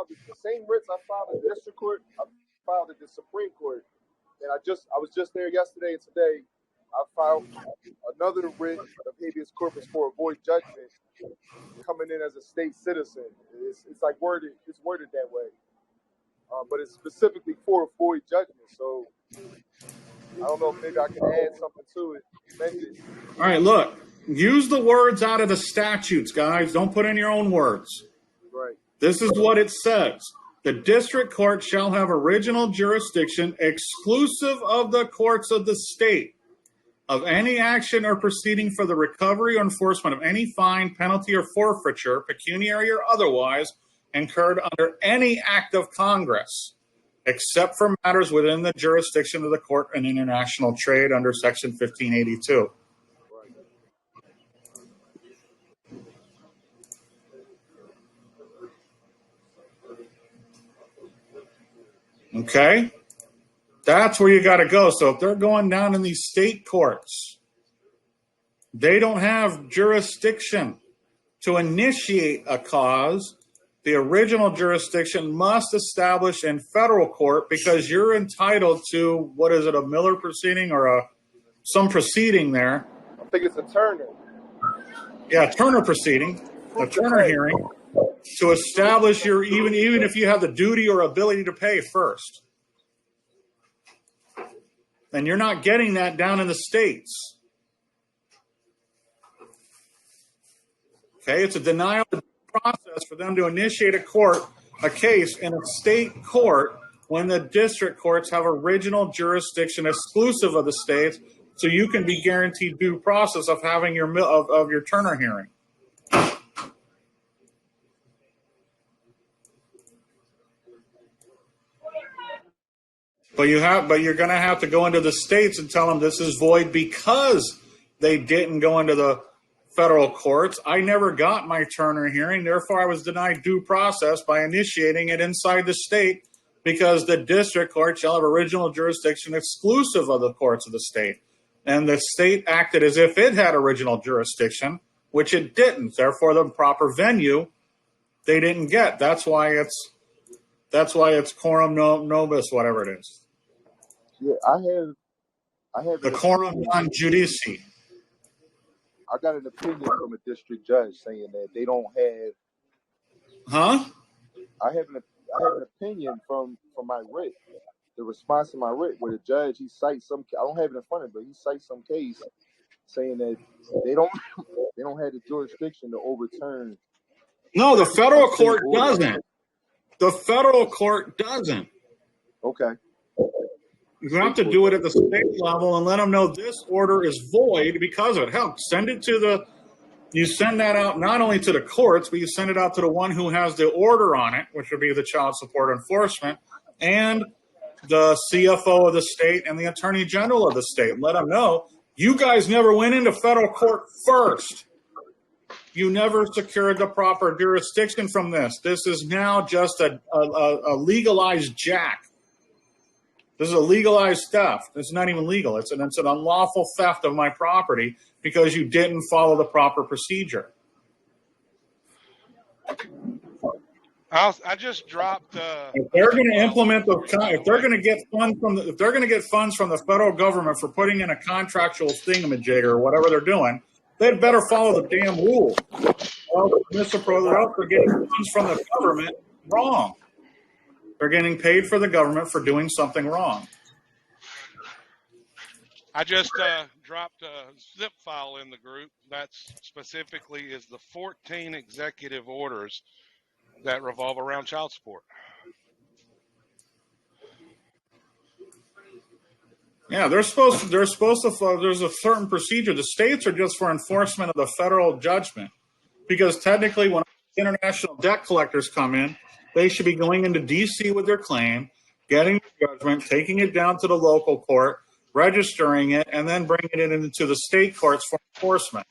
the same writs I filed at the district court. I filed at the Supreme Court. And I was just there yesterday and today. I filed another writ of habeas corpus for a void judgment coming in as a state citizen. It's like worded that way. But it's specifically for a void judgment. So I don't know if maybe I can add something to it. All right, look, use the words out of the statutes, guys. Don't put in your own words. Right. This is what it says. The district court shall have original jurisdiction exclusive of the courts of the state of any action or proceeding for the recovery or enforcement of any fine, penalty, or forfeiture, pecuniary or otherwise, incurred under any act of Congress, except for matters within the jurisdiction of the Court in International Trade under Section 1582. Okay? That's where you got to go. So if they're going down in these state courts, they don't have jurisdiction to initiate a cause. The original jurisdiction must establish in federal court because you're entitled to, what is it, a Miller proceeding or some proceeding there? I think it's a Turner. Yeah, Turner proceeding, a Turner hearing, to establish your, even if you have the duty or ability to pay first. And you're not getting that down in the states. Okay, it's a denial process for them to initiate a case in a state court when the district courts have original jurisdiction exclusive of the states, so you can be guaranteed due process of having your Turner hearing. But you're going to have to go into the states and tell them this is void because they didn't go into the federal courts. I never got my Turner hearing, therefore I was denied due process by initiating it inside the state because the district court shall have original jurisdiction exclusive of the courts of the state. And the state acted as if it had original jurisdiction, which it didn't. Therefore, the proper venue they didn't get. That's why it's quorum nobis, whatever it is. Yeah, I have The an quorum opinion. non judice. I got an opinion from a district judge saying that they don't have. Huh? I have an opinion from my writ, the response to my writ, where the judge he cites some. I don't have it in front of me, but he cites some case saying that they don't have the jurisdiction to overturn. No, the federal state court order. doesn't. The federal court doesn't. Okay. You have to do it at the state level and let them know this order is void because of it. Hell, you send that out not only to the courts, but you send it out to the one who has the order on it, which would be the Child Support Enforcement, and the CFO of the state and the Attorney General of the state. Let them know, you guys never went into federal court first. You never secured the proper jurisdiction from this. This is now just a legalized jack. This is a legalized theft. It's not even legal. It's an unlawful theft of my property because you didn't follow the proper procedure. I just dropped. If they're going to implement if they're going to get funds from the federal government for putting in a contractual thingamajigger or whatever they're doing, they'd better follow the damn rules. Well, they're getting funds from the government wrong. They're getting paid for the government for doing something wrong. I just dropped a zip file in the group. That's specifically is the 14 executive orders that revolve around child support. Yeah, they're supposed to. There's a certain procedure. The states are just for enforcement of the federal judgment, because technically, when international debt collectors come in, they should be going into D.C. with their claim, getting the judgment, taking it down to the local court, registering it, and then bringing it into the state courts for enforcement.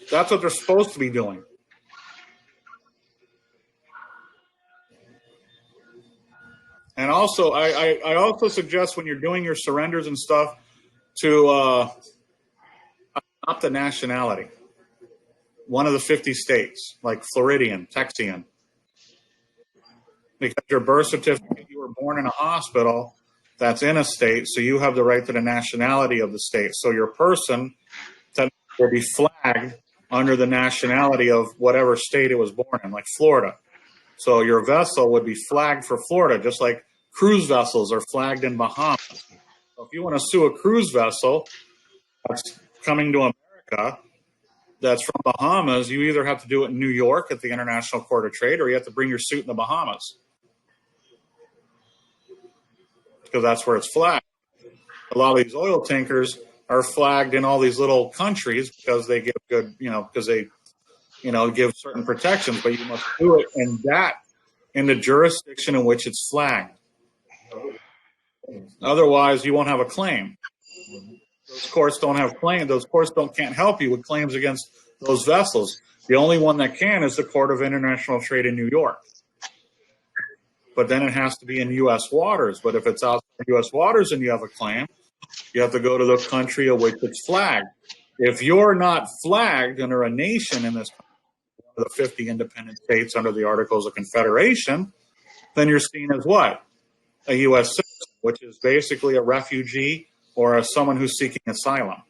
That's what they're supposed to be doing. And also, I also suggest when you're doing your surrenders and stuff to adopt the nationality. One of the 50 states, like Floridian, Texian. Because your birth certificate, you were born in a hospital that's in a state, so you have the right to the nationality of the state. So your person will be flagged under the nationality of whatever state it was born in, like Florida. So your vessel would be flagged for Florida, just like cruise vessels are flagged in Bahamas. So if you want to sue a cruise vessel that's coming to America, that's from Bahamas, you either have to do it in New York at the International Court of Trade, or you have to bring your suit in the Bahamas, because that's where it's flagged. A lot of these oil tankers are flagged in all these little countries because they give good, because they, give certain protections, but you must do it in the jurisdiction in which it's flagged. Otherwise, you won't have a claim. Those courts don't have claims. Those courts can't help you with claims against those vessels. The only one that can is the Court of International Trade in New York. But then it has to be in U.S. waters. But if it's outside U.S. waters and you have a claim, you have to go to the country of which it's flagged. If you're not flagged under a nation in this country, the 50 independent states under the Articles of Confederation, then you're seen as what? A U.S. citizen, which is basically a refugee or someone who's seeking asylum.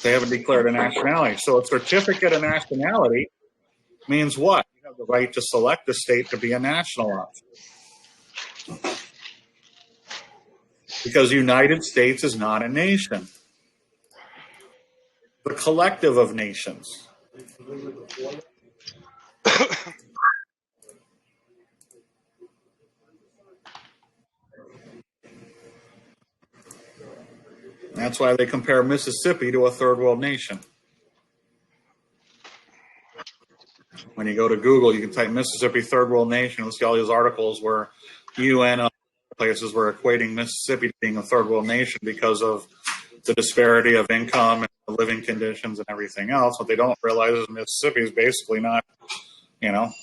They haven't declared a nationality. So a certificate of nationality means what? You have the right to select the state to be a national of. Because the United States is not a nation. The collective of nations. That's why they compare Mississippi to a third world nation. When you go to Google, you can type Mississippi third world nation. You'll see all these articles where UN places were equating Mississippi to being a third world nation because of the disparity of income and the living conditions and everything else. What they don't realize is Mississippi is basically not,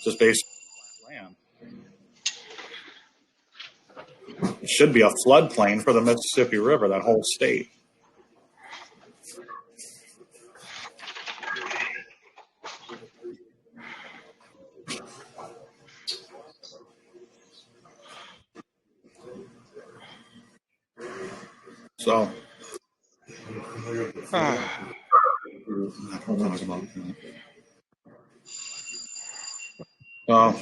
just basically land. It should be a floodplain for the Mississippi River, that whole state. So. So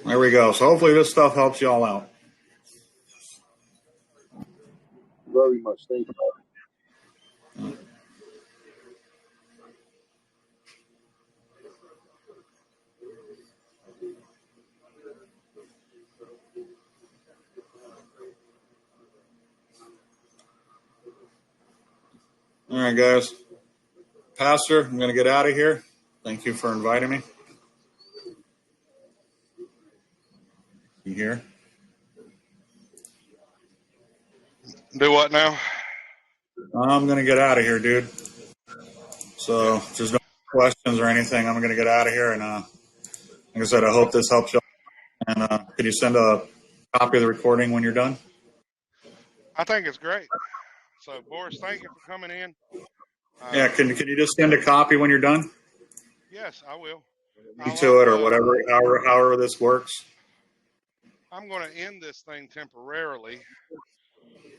there we go. So hopefully this stuff helps you all out. Very much. Thank you. All right, guys. Pastor, I'm going to get out of here. Thank you for inviting me. You here? Do what now? I'm going to get out of here, dude. So if there's no questions or anything, I'm going to get out of here. And like I said, I hope this helps you. And could you send a copy of the recording when you're done? I think it's great. So, Boris, thank you for coming in. Yeah, can you just send a copy when you're done? Yes, I will. To it or whatever, however this works. I'm going to end this thing temporarily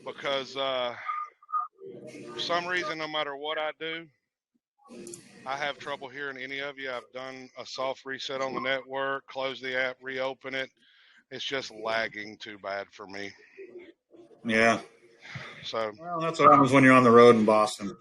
because for some reason, no matter what I do, I have trouble hearing any of you. I've done a soft reset on the network, close the app, reopen it. It's just lagging too bad for me. Yeah. So well, that's what happens when you're on the road in Boston.